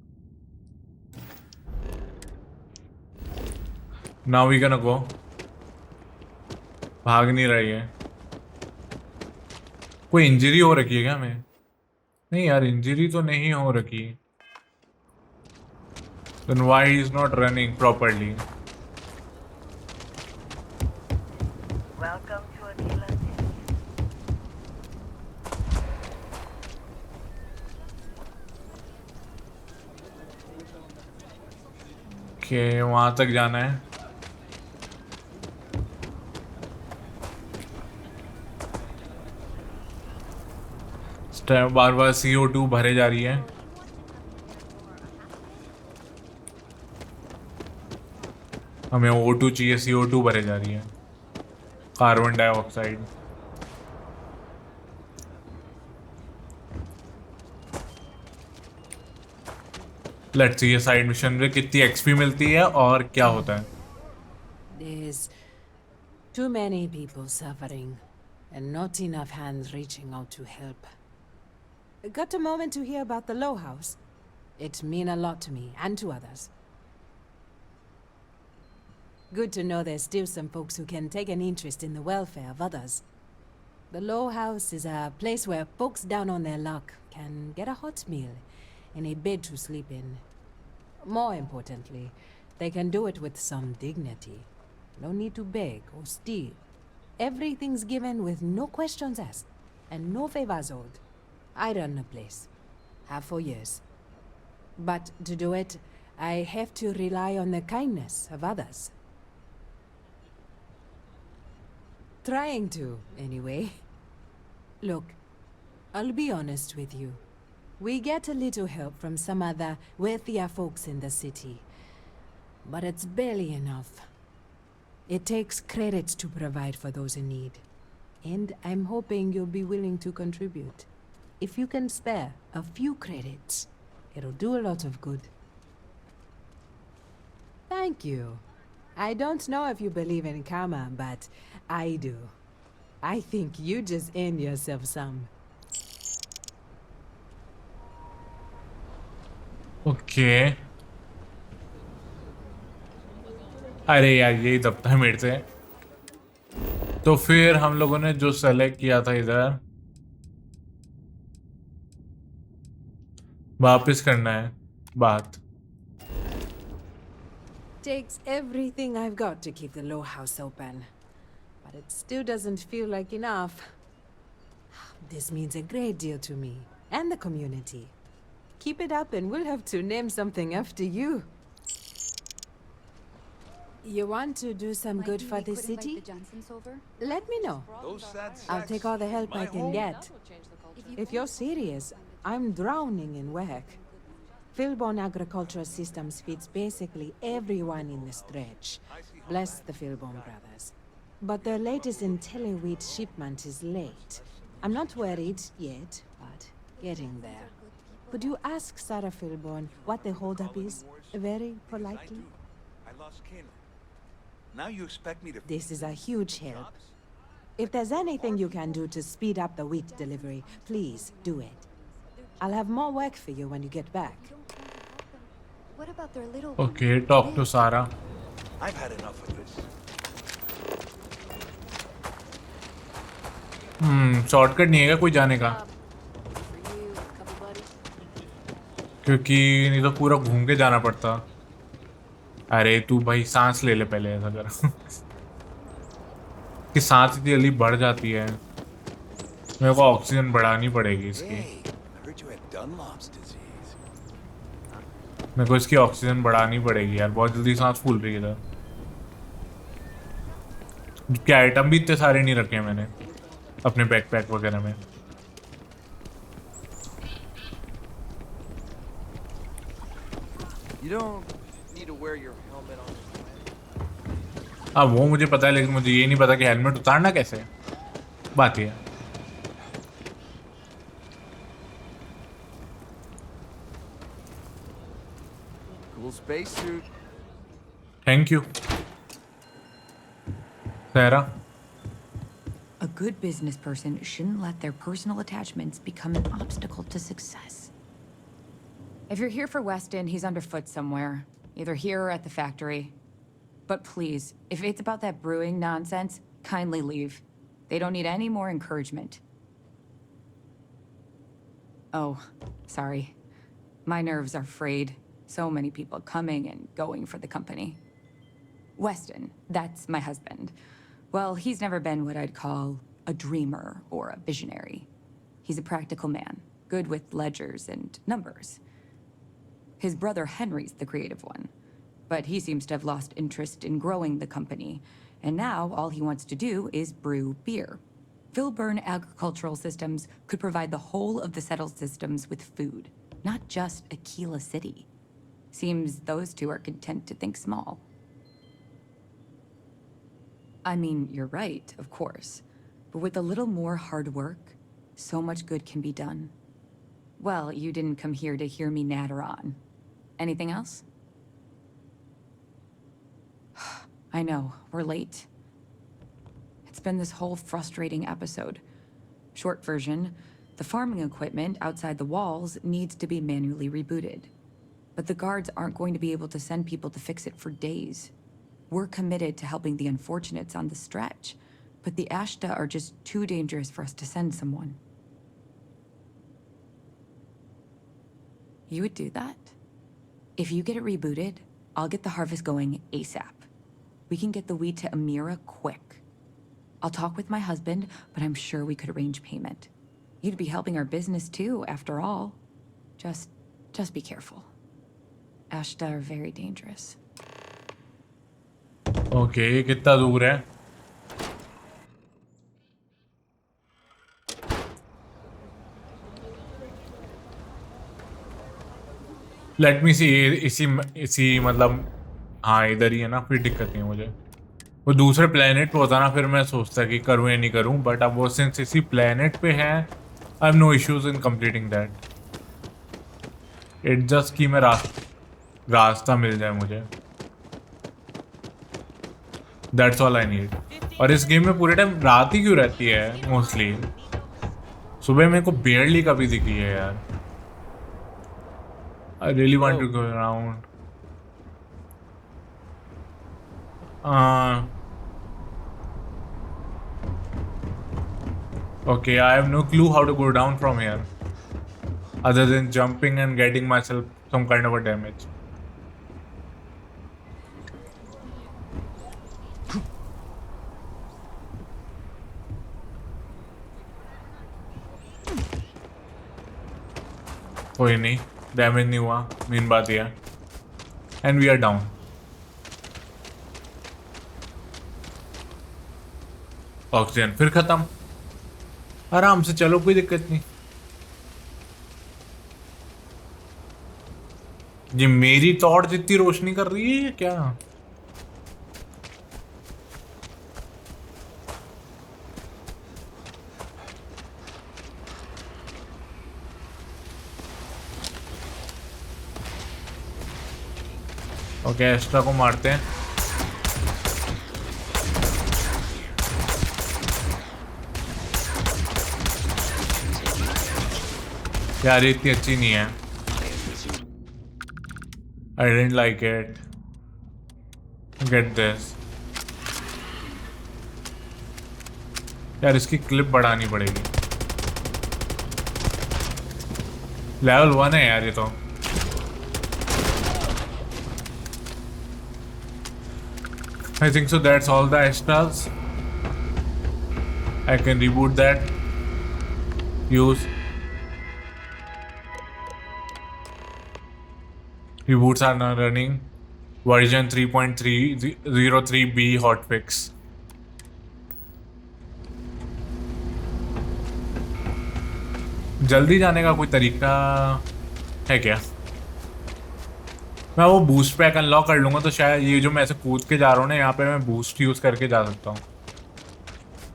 Now we gonna go. भाग नहीं रही है. कोई इंजरी हो रखी है क्या हमें? नहीं यार, इंजरी तो नहीं हो रखी। Then why is not running properly?
Welcome to Aquila City.
Okay, वहां तक जाना है। बार बार CO2 भरे जा रही है। हमें O2 चाहिए, CO2 भरे जा रही है, कार्बन डाइऑक्साइड। लेट्स सी ये साइड मिशन में कितनी एक्सपी मिलती है और क्या होता है।
There's too many people suffering, and not enough hands reaching out to help. Got a moment to hear about the Low House? It mean a lot to me, and to others. Good to know there's still some folks who can take an interest in the welfare of others. The Low House is a place where folks down on their luck can get a hot meal and a bed to sleep in. More importantly, they can do it with some dignity. No need to beg or steal. Everything's given with no questions asked, and no favors owed. I run the place. Have for years. But to do it, I have to rely on the kindness of others. Trying to, anyway. Look, I'll be honest with you. We get a little help from some other wealthier folks in the city. But it's barely enough. It takes credits to provide for those in need. And I'm hoping you'll be willing to contribute. If you can spare a few credits, it'll do a lot of good. Thank you. I don't know if you believe in karma, but I do. I think you just earned yourself some.
Okay. अरे यार, यही दबता है मेरे से। तो फिर हम लोगों ने जो सेलेक्ट किया था इधर वापस करना है बात।
Takes everything I've got to keep the Low House open. But it still doesn't feel like enough. This means a great deal to me and the community. Keep it up and we'll have to name something after you. You want to do some good for the city? Let me know. I'll take all the help I can get. If you're serious, I'm drowning in work. Philbone Agricultural Systems feeds basically everyone in the stretch. Bless the Philbone brothers. But their latest IntelliWheat shipment is late. I'm not worried yet, but getting there. Could you ask Sarah Philbone what the holdup is? Very politely.
I lost Canaan. Now you expect me to...
This is a huge help. If there's anything you can do to speed up the wheat delivery, please do it. I'll have more work for you when you get back.
What about their little
Okay, talk to Sarah.
I've had enough of this.
Shortcut नहीं है क्या कोई जाने का? क्योंकि नहीं तो पूरा घूम के जाना पड़ता। अरे तू भाई सांस ले ले पहले, ऐसा कर कि सांस इतनी जल्दी बढ़ जाती है। मेरे को ऑक्सीजन बढ़ानी पड़ेगी इसकी। मेरे को इसकी ऑक्सीजन बढ़ानी पड़ेगी यार, बहुत जल्दी सांस फूल रही है इधर। क्या आइटम भी इतने सारे नहीं रखे मैंने अपने बैकपैक वगैरह में।
You don't need to wear your helmet on.
हाँ वो मुझे पता है, लेकिन मुझे ये नहीं पता कि हेलमेट उतारना कैसे है। बात ये है।
Cool spacesuit.
Thank you Sarah.
A good business person shouldn't let their personal attachments become an obstacle to success. If you're here for Weston, he's underfoot somewhere, either here or at the factory. But please, if it's about that brewing nonsense, kindly leave. They don't need any more encouragement. Oh, sorry. My nerves are frayed. So many people coming and going for the company. Weston, that's my husband. Well, he's never been what I'd call a dreamer or a visionary. He's a practical man, good with ledgers and numbers. His brother Henry's the creative one, but he seems to have lost interest in growing the company, and now all he wants to do is brew beer. Filburn Agricultural Systems could provide the whole of the settled systems with food, not just Aquila City. Seems those two are content to think small. I mean, you're right, of course. But with a little more hard work, so much good can be done. Well, you didn't come here to hear me natter on. Anything else? I know, we're late. It's been this whole frustrating episode. Short version, the farming equipment outside the walls needs to be manually rebooted. But the guards aren't going to be able to send people to fix it for days. We're committed to helping the unfortunates on the stretch, but the Ashta are just too dangerous for us to send someone. You would do that? If you get it rebooted, I'll get the harvest going ASAP. We can get the wheat to Amira quick. I'll talk with my husband, but I'm sure we could arrange payment. You'd be helping our business too, after all. Just be careful. Ashta are very dangerous.
Okay, कितना दूर है? Let me see. इसी मतलब हाँ इधर ही है ना, फिर दिक्कत नहीं है मुझे। वो दूसरे प्लेनेट पे होता ना, फिर मैं सोचता कि करूँ या नहीं करूँ, बट अब वो सिंस इसी प्लेनेट पे है, I have no issues in completing that. It just कि मैं रास्ता मिल जाए मुझे, दैट्स ऑल आई नीड। और इस गेम में पूरे टाइम रात ही क्यों रहती है? मोस्टली सुबह मेरे को बेयरली कभी दिखी है यार। I really want to go around. Okay, I have no clue how to go down from here, other than jumping and getting myself some kind of a damage. कोई नहीं, डैमेज नहीं हुआ, मेन बात यह है। And we are down. Oxygen फिर खत्म। आराम से चलो, कोई दिक्कत नहीं। ये मेरी टॉर्च इतनी रोशनी कर रही है क्या? ओके, एस्ट्रा को मारते हैं। यार इतनी अच्छी नहीं है। I didn't like it. Get this. यार इसकी क्लिप बढ़ानी पड़ेगी। लेवल 1 है यार ये तो। I think so that's all the extras. I can reboot that. Use. Reboots are now running. Version 3.303B hotfix. जल्दी जाने का कोई तरीका है क्या? मैं वो बूस्ट पैक अनलॉक कर लूँगा तो शायद ये जो मैं ऐसे कूद के जा रहा हूँ ना, यहाँ पे मैं बूस्ट यूज़ करके जा सकता हूँ।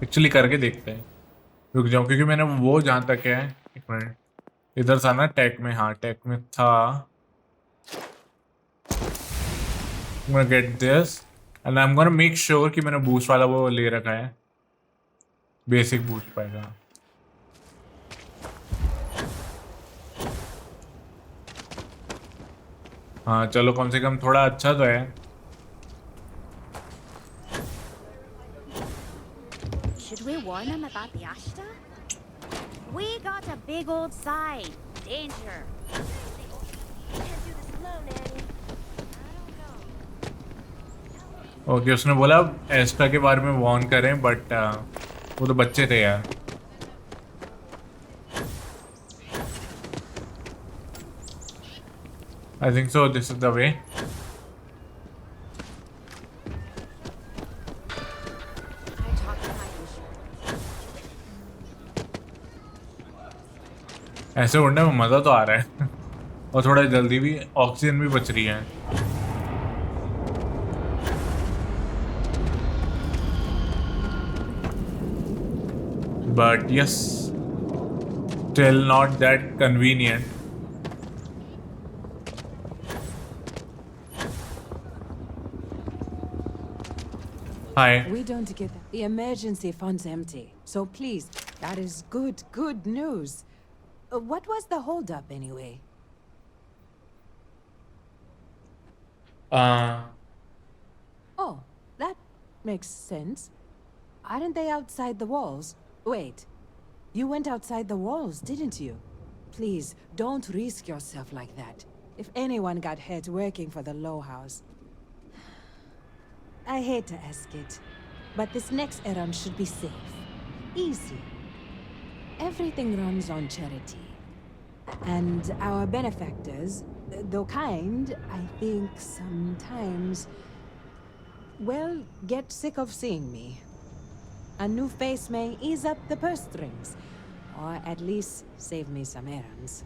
एक्चुअली करके देखते हैं। रुक जाओ, क्योंकि मैंने वो जहाँ तक है, एक मिनट, इधर था ना टेक में। हाँ टेक में था। I'm gonna get this and I'm gonna make sure कि मैंने बूस्ट वाला वो ले रखा है, बेसिक बूस्ट पाएगा। हाँ चलो, कम से कम थोड़ा अच्छा तो है।
Should we warn them about the Ashta? We got a big old side.
Danger. Can't do this alone, Annie.
Okay उसने बोला एस्ट्रा के बारे में वार्न करें बट वो तो बच्चे थे यार. I think so. This is the way. ऐसे उड़ने में मजा तो आ रहा है और थोड़ा जल्दी भी ऑक्सीजन भी बच रही है. But yes, still not that convenient. Hi.
We don't get that. The emergency fund's empty. So please, that is good news. What was the holdup anyway? Oh, that makes sense. Aren't they outside the walls? Wait, you went outside the walls, didn't you? Please, don't risk yourself like that. If anyone got hurt working for the Low House. I hate to ask it, but this next errand should be safe. Easy. Everything runs on charity. And our benefactors, though kind, I think sometimes, well, get sick of seeing me. A new face may ease up the purse strings, or at least save me some errands.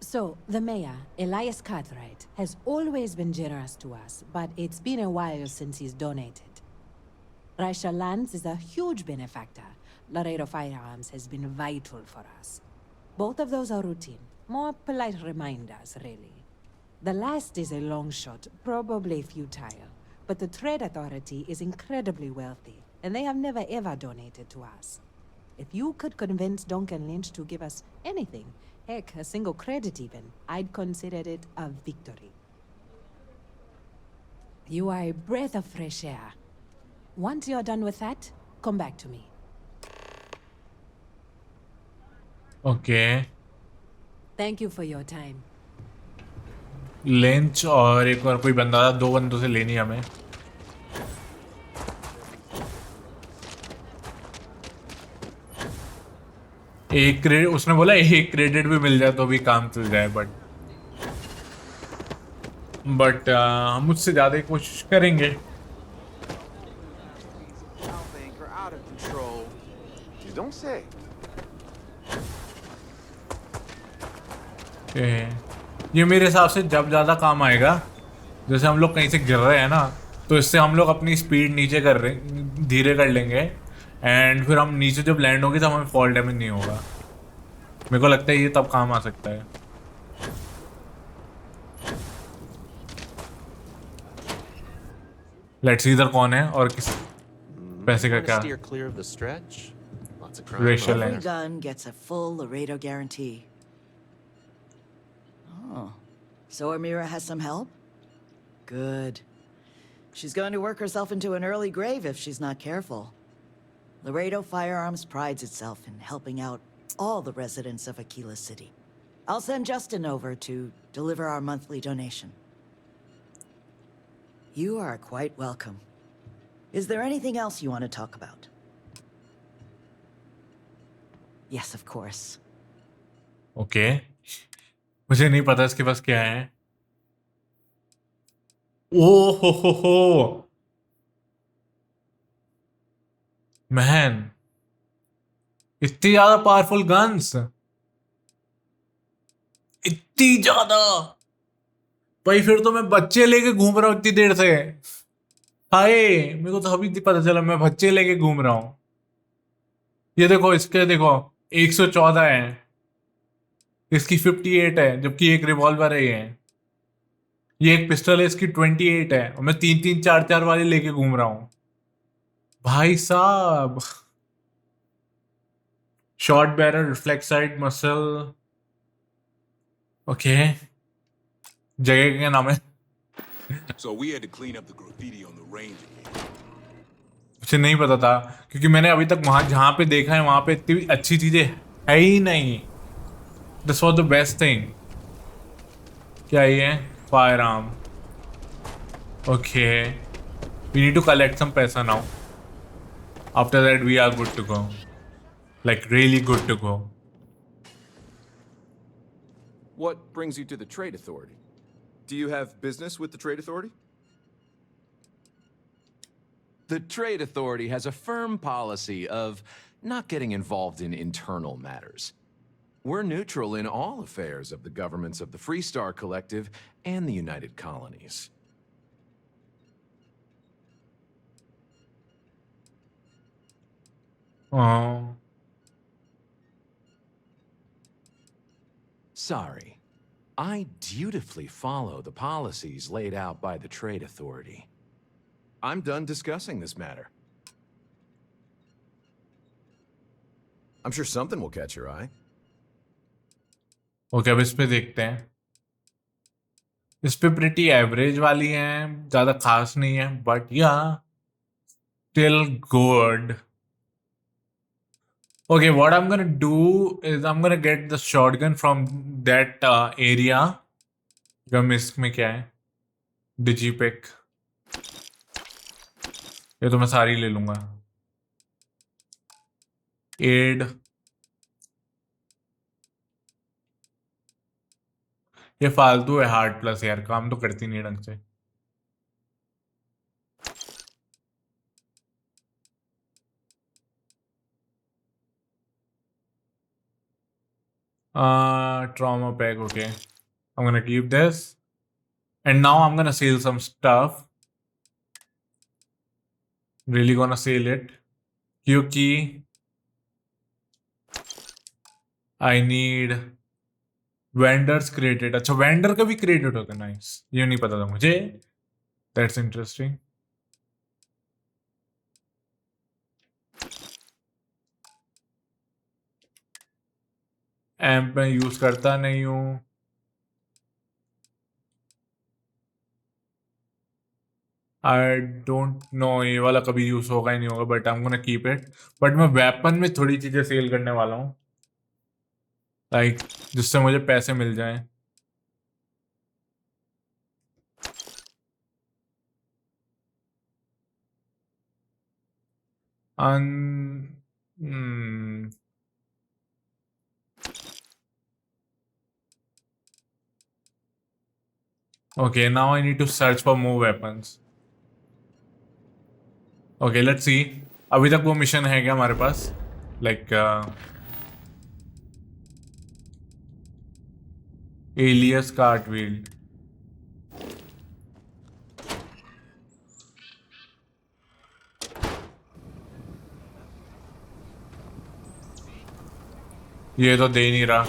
So, the mayor, Elias Cartwright, has always been generous to us, but it's been a while since he's donated. Raisha Lands is a huge benefactor. Laredo Firearms has been vital for us. Both of those are routine, more polite reminders, really. The last is a long shot, probably futile, but the Trade Authority is incredibly wealthy, and they have never ever donated to us. If you could convince Duncan Lynch to give us anything, heck, a single credit even, I'd consider it a victory. You are a breath of fresh air. Once you're done with that, come back to me.
Okay.
Thank you for your time.
Lynch और एक और कोई बंदा था, 2 बंदों से लेनी हमें. एक क्रेडिट उसने बोला एक क्रेडिट भी मिल जाए तो भी काम चल जाए बट हम मुझसे ज्यादा ही कोशिश करेंगे. ये मेरे हिसाब से जब ज़्यादा काम आएगा, जैसे हम लोग कहीं से गिर रहे हैं ना, तो इससे हम लोग अपनी स्पीड नीचे धीरे कर लेंगे एंड फिर हम नीचे जब लैंड होगी तब हमें फॉल डैमेज नहीं होगा. मेरे को लगता है ये तब काम आ सकता है. लेट्स सी इधर कौन है और किस पैसे का क्या. Racial
Every gun gets a full Laredo guarantee. Oh, so Amira has some help? Good. She's going to work herself into an early grave if she's not careful. Laredo Firearms prides itself in helping out all the residents of Aquila City. I'll send Justin over to deliver our monthly donation. You are quite welcome. Is there anything else you want to talk about? Yes, of course.
Okay. मुझे नहीं पता इसके पास क्या है. ओ हो man, इतनी ज्यादा powerful guns, इतनी ज्यादा भाई. फिर तो मैं बच्चे लेके घूम रहा हूँ इतनी देर से. हाय, मेरे को तो अभी पता चला मैं बच्चे लेके घूम रहा हूँ. ये देखो, इसके देखो 114 है, इसकी 58 है, जबकि एक रिवॉल्वर है. ये एक पिस्टल है, इसकी 28 है, और मैं 3-3 4-4 वाले लेके घूम रहा हूँ भाई साहब. Short barrel, reflex side, muscle. Okay, जगह का क्या नाम है?
So we had to clean up the graffiti on the range again.
मुझे नहीं पता था क्योंकि मैंने अभी तक वहां जहां पे देखा है वहां पे इतनी अच्छी चीजें है ही नहीं। This was the best thing. क्या ये firearm? Okay, we need to collect some पैसा now. After that we are good to go, like really good to go.
What brings you to the Trade Authority? Do you have business with the Trade Authority?
The Trade Authority has a firm policy of not getting involved in internal matters. We're neutral in all affairs of the governments of the Freestar Collective and the United Colonies.
Oh.
Sorry. I dutifully follow the policies laid out by the Trade Authority. I'm done discussing this matter.
I'm sure something will catch your eye.
Okay, अब इस पे देखते हैं। इस पे pretty average वाली हैं, ज्यादा खास नहीं है, बट या still good. Okay, what I'm gonna do is I'm gonna get the shotgun from that area. गम इसमें क्या है? डिजीपिक। ये तो मैं सारी ले लूंगा। एड, ये फालतू है। हार्ड प्लस यार काम तो करती नहीं ढंग से। Trauma pack, okay. I'm gonna keep this. And now I'm gonna sell some stuff. Really gonna sell it. क्योंकि I need vendors created. अच्छा, vendor का भी created होता है। Nice. ये नहीं पता था मुझे। That's interesting. एम्प मैं यूज करता नहीं हूँ। आई डोंट नो ये वाला कभी यूज होगा ही नहीं होगा, but I am gonna keep it. But मैं वेपन में थोड़ी चीजें सेल करने वाला हूँ, लाइक जिससे मुझे पैसे मिल जाएं। Okay, now I need to search for more weapons. Okay, let's see. अभी तक वो मिशन है क्या हमारे पास? Like alias cartwheel. ये तो दे नहीं रहा।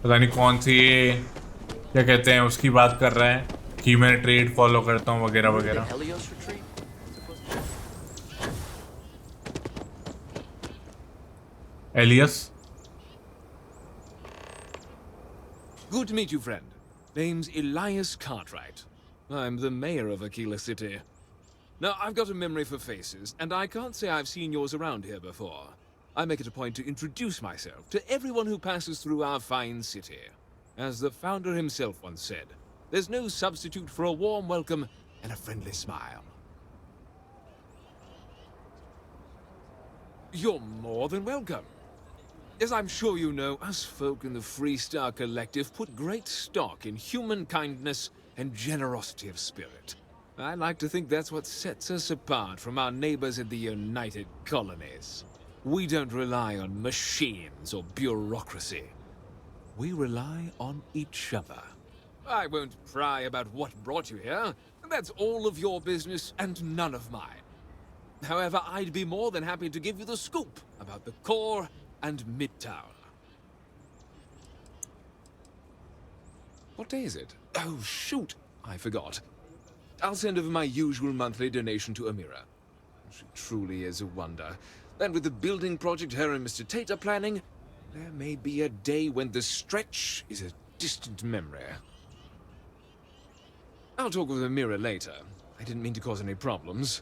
पता नहीं कौन सी क्या कहते हैं उसकी बात कर रहे हैं कि मैं ट्रेड फॉलो करता हूँ वगैरह वगैरह। Elias,
Good to meet you, friend. Name's Elias Cartwright. I'm the mayor of Aquila City. Now, I've got a memory for faces, and I can't say I've seen yours around here before. I make it a point to introduce myself to everyone who passes through our fine city. As the founder himself once said, there's no substitute for a warm welcome and a friendly smile. You're more than welcome. As I'm sure you know, us folk in the Freestar Collective put great stock in human kindness and generosity of spirit. I like to think that's what sets us apart from our neighbors in the United Colonies. We don't rely on machines or bureaucracy. We rely on each other. I won't pry about what brought you here. That's all of your business and none of mine. However, I'd be more than happy to give you the scoop about the core and Midtown. What day is it? Oh, shoot! I forgot. I'll send over my usual monthly donation to Amira. She truly is a wonder. And with the building project her and Mr. Tate are planning, there may be a day when the stretch is a distant memory. I'll talk with Amira later. I didn't mean to cause any problems.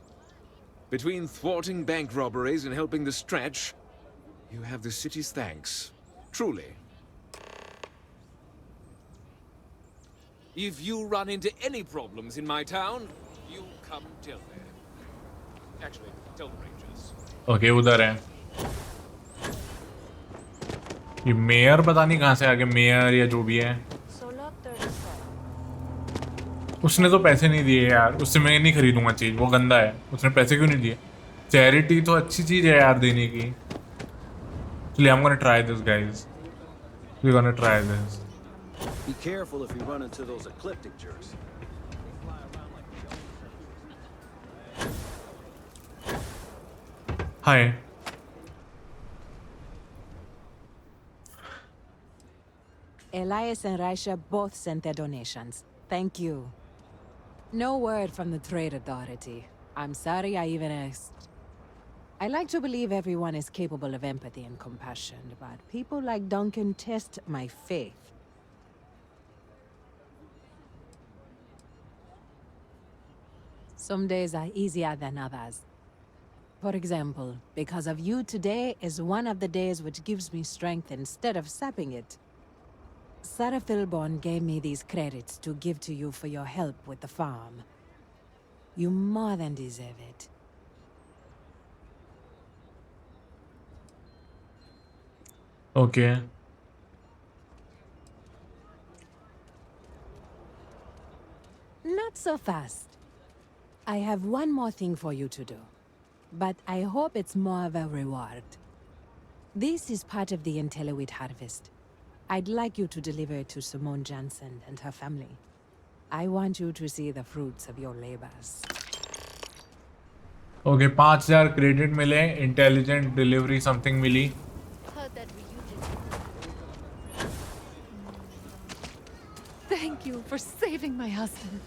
Between thwarting bank robberies and helping the stretch, you have the city's thanks. Truly. If you run into any problems in my town, you come tell me. Actually, tell the Rangers.
Okay उधर है ये mayor पता नहीं कहाँ से आ गया mayor या जो भी है उसने तो पैसे नहीं दिए यार उससे मैं नहीं खरीदूंगा चीज वो गंदा है उसने पैसे क्यों नहीं दिए चैरिटी तो अच्छी चीज है यार देने की चलिए I'm gonna try this guys we're gonna try this
Be careful if you run into those ecliptic jerks.
Hi.
Elias and Raisha both sent their donations. Thank you. No word from the Trade Authority. I'm sorry I even asked. I like to believe everyone is capable of empathy and compassion, but people like Duncan test my faith. Some days are easier than others. For example, because of you today is one of the days which gives me strength instead of sapping it. Sarah Philborn gave me these credits to give to you for your help with the farm. You more than deserve it.
Okay.
Not so fast. I have one more thing for you to do. But I hope it's more of a reward. This is part of the Intelliwheat harvest. I'd like you to deliver it to Simone Jansen and her family. I want you to see the fruits of your labors.
Okay, 5000 credit मिले intelligent delivery something मिली
Thank you for saving my husband.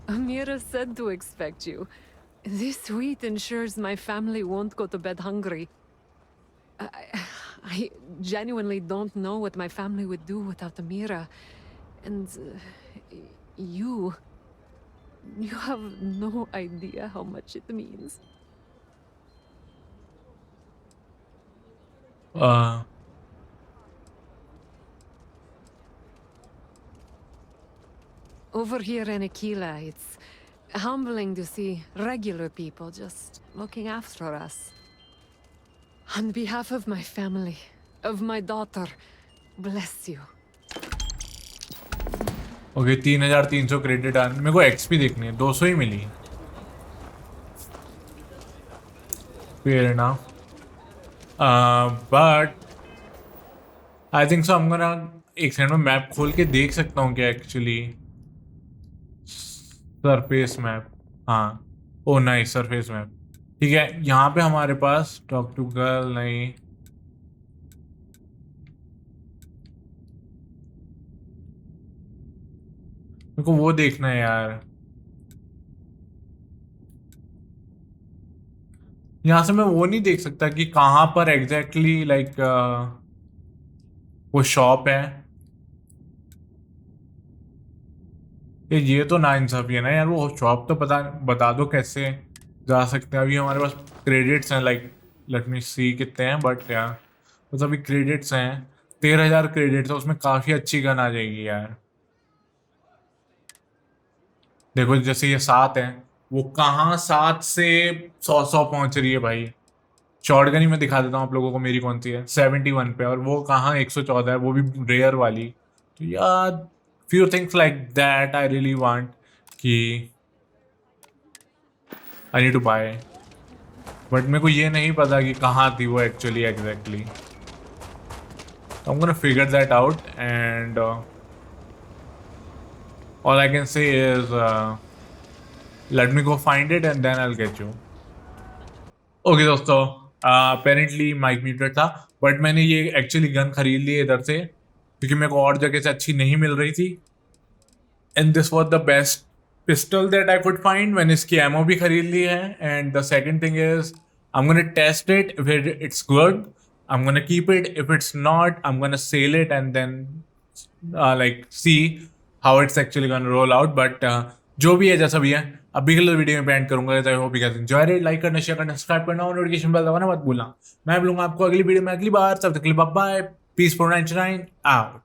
Amira said to expect you. This wheat ensures my family won't go to bed hungry. I genuinely don't know what my family would do without Amira. And you have no idea how much it means. Over here in Aquila, it's humbling to see regular people just looking after us. On behalf of my family, of my daughter, bless you.
Okay 3300 credit आ मेरे को XP देखनी है 200 ही मिली fair enough but I think so I'm gonna एक second में map खोल के देख सकता हूँ क्या एक्चुअली सरफेस मैप हाँ ओ नाइस सरफेस मैप ठीक है यहाँ पे हमारे पास टॉक टू गर्ल नहीं मेरे को वो देखना है यार यहाँ से मैं वो नहीं देख सकता कि कहाँ पर एग्जैक्टली लाइक वो शॉप है ये तो नाइंसाफी है ना यार वो शॉप तो बता दो कैसे जा सकते हैं अभी हमारे पास क्रेडिट्स हैं लाइक लेट मी सी कितने हैं बट यार बस अभी क्रेडिट्स हैं 13000 क्रेडिट्स है उसमें काफ़ी अच्छी गन आ जाएगी यार देखो जैसे ये 7 है वो कहाँ 7 से 100 पहुंच रही है भाई शॉटगन ही मैं दिखा देता हूँ आप लोगों को मेरी कौन सी है 71 पे और वो कहाँ 114 है वो भी रेयर वाली तो यार few things like that I really want कि I need to buy but मेरे को ये नहीं पता कि कहाँ थी वो एक्चुअली एग्जैक्टली तो I am gonna figure that out and all I can say is let me go find it and then I'll get you. Okay दोस्तों apparently माइक म्यूटेड था बट मैंने ये एक्चुअली गन खरीद ली इधर से क्योंकि मेरे को और जगह से अच्छी नहीं मिल रही थी and this was the best pistol that I could find मैंने इसकी ammo भी खरीद ली है and the second thing is I'm gonna test it if it's good I'm gonna keep it if it's not I'm gonna sell it and then like see how it's actually gonna roll out but जो भी है जैसा भी है, अभी के लिए video में एंड करूंगा। I hope you guys enjoyed it. Like करना, शेयर करना, सब्सक्राइब करना और नोटिफिकेशन बेल दबाना मत भूलना। मैं मिलूंगा आपको अगली वीडियो में अगली बार। तब तक के लिए बाय बाय। Piece 499 out.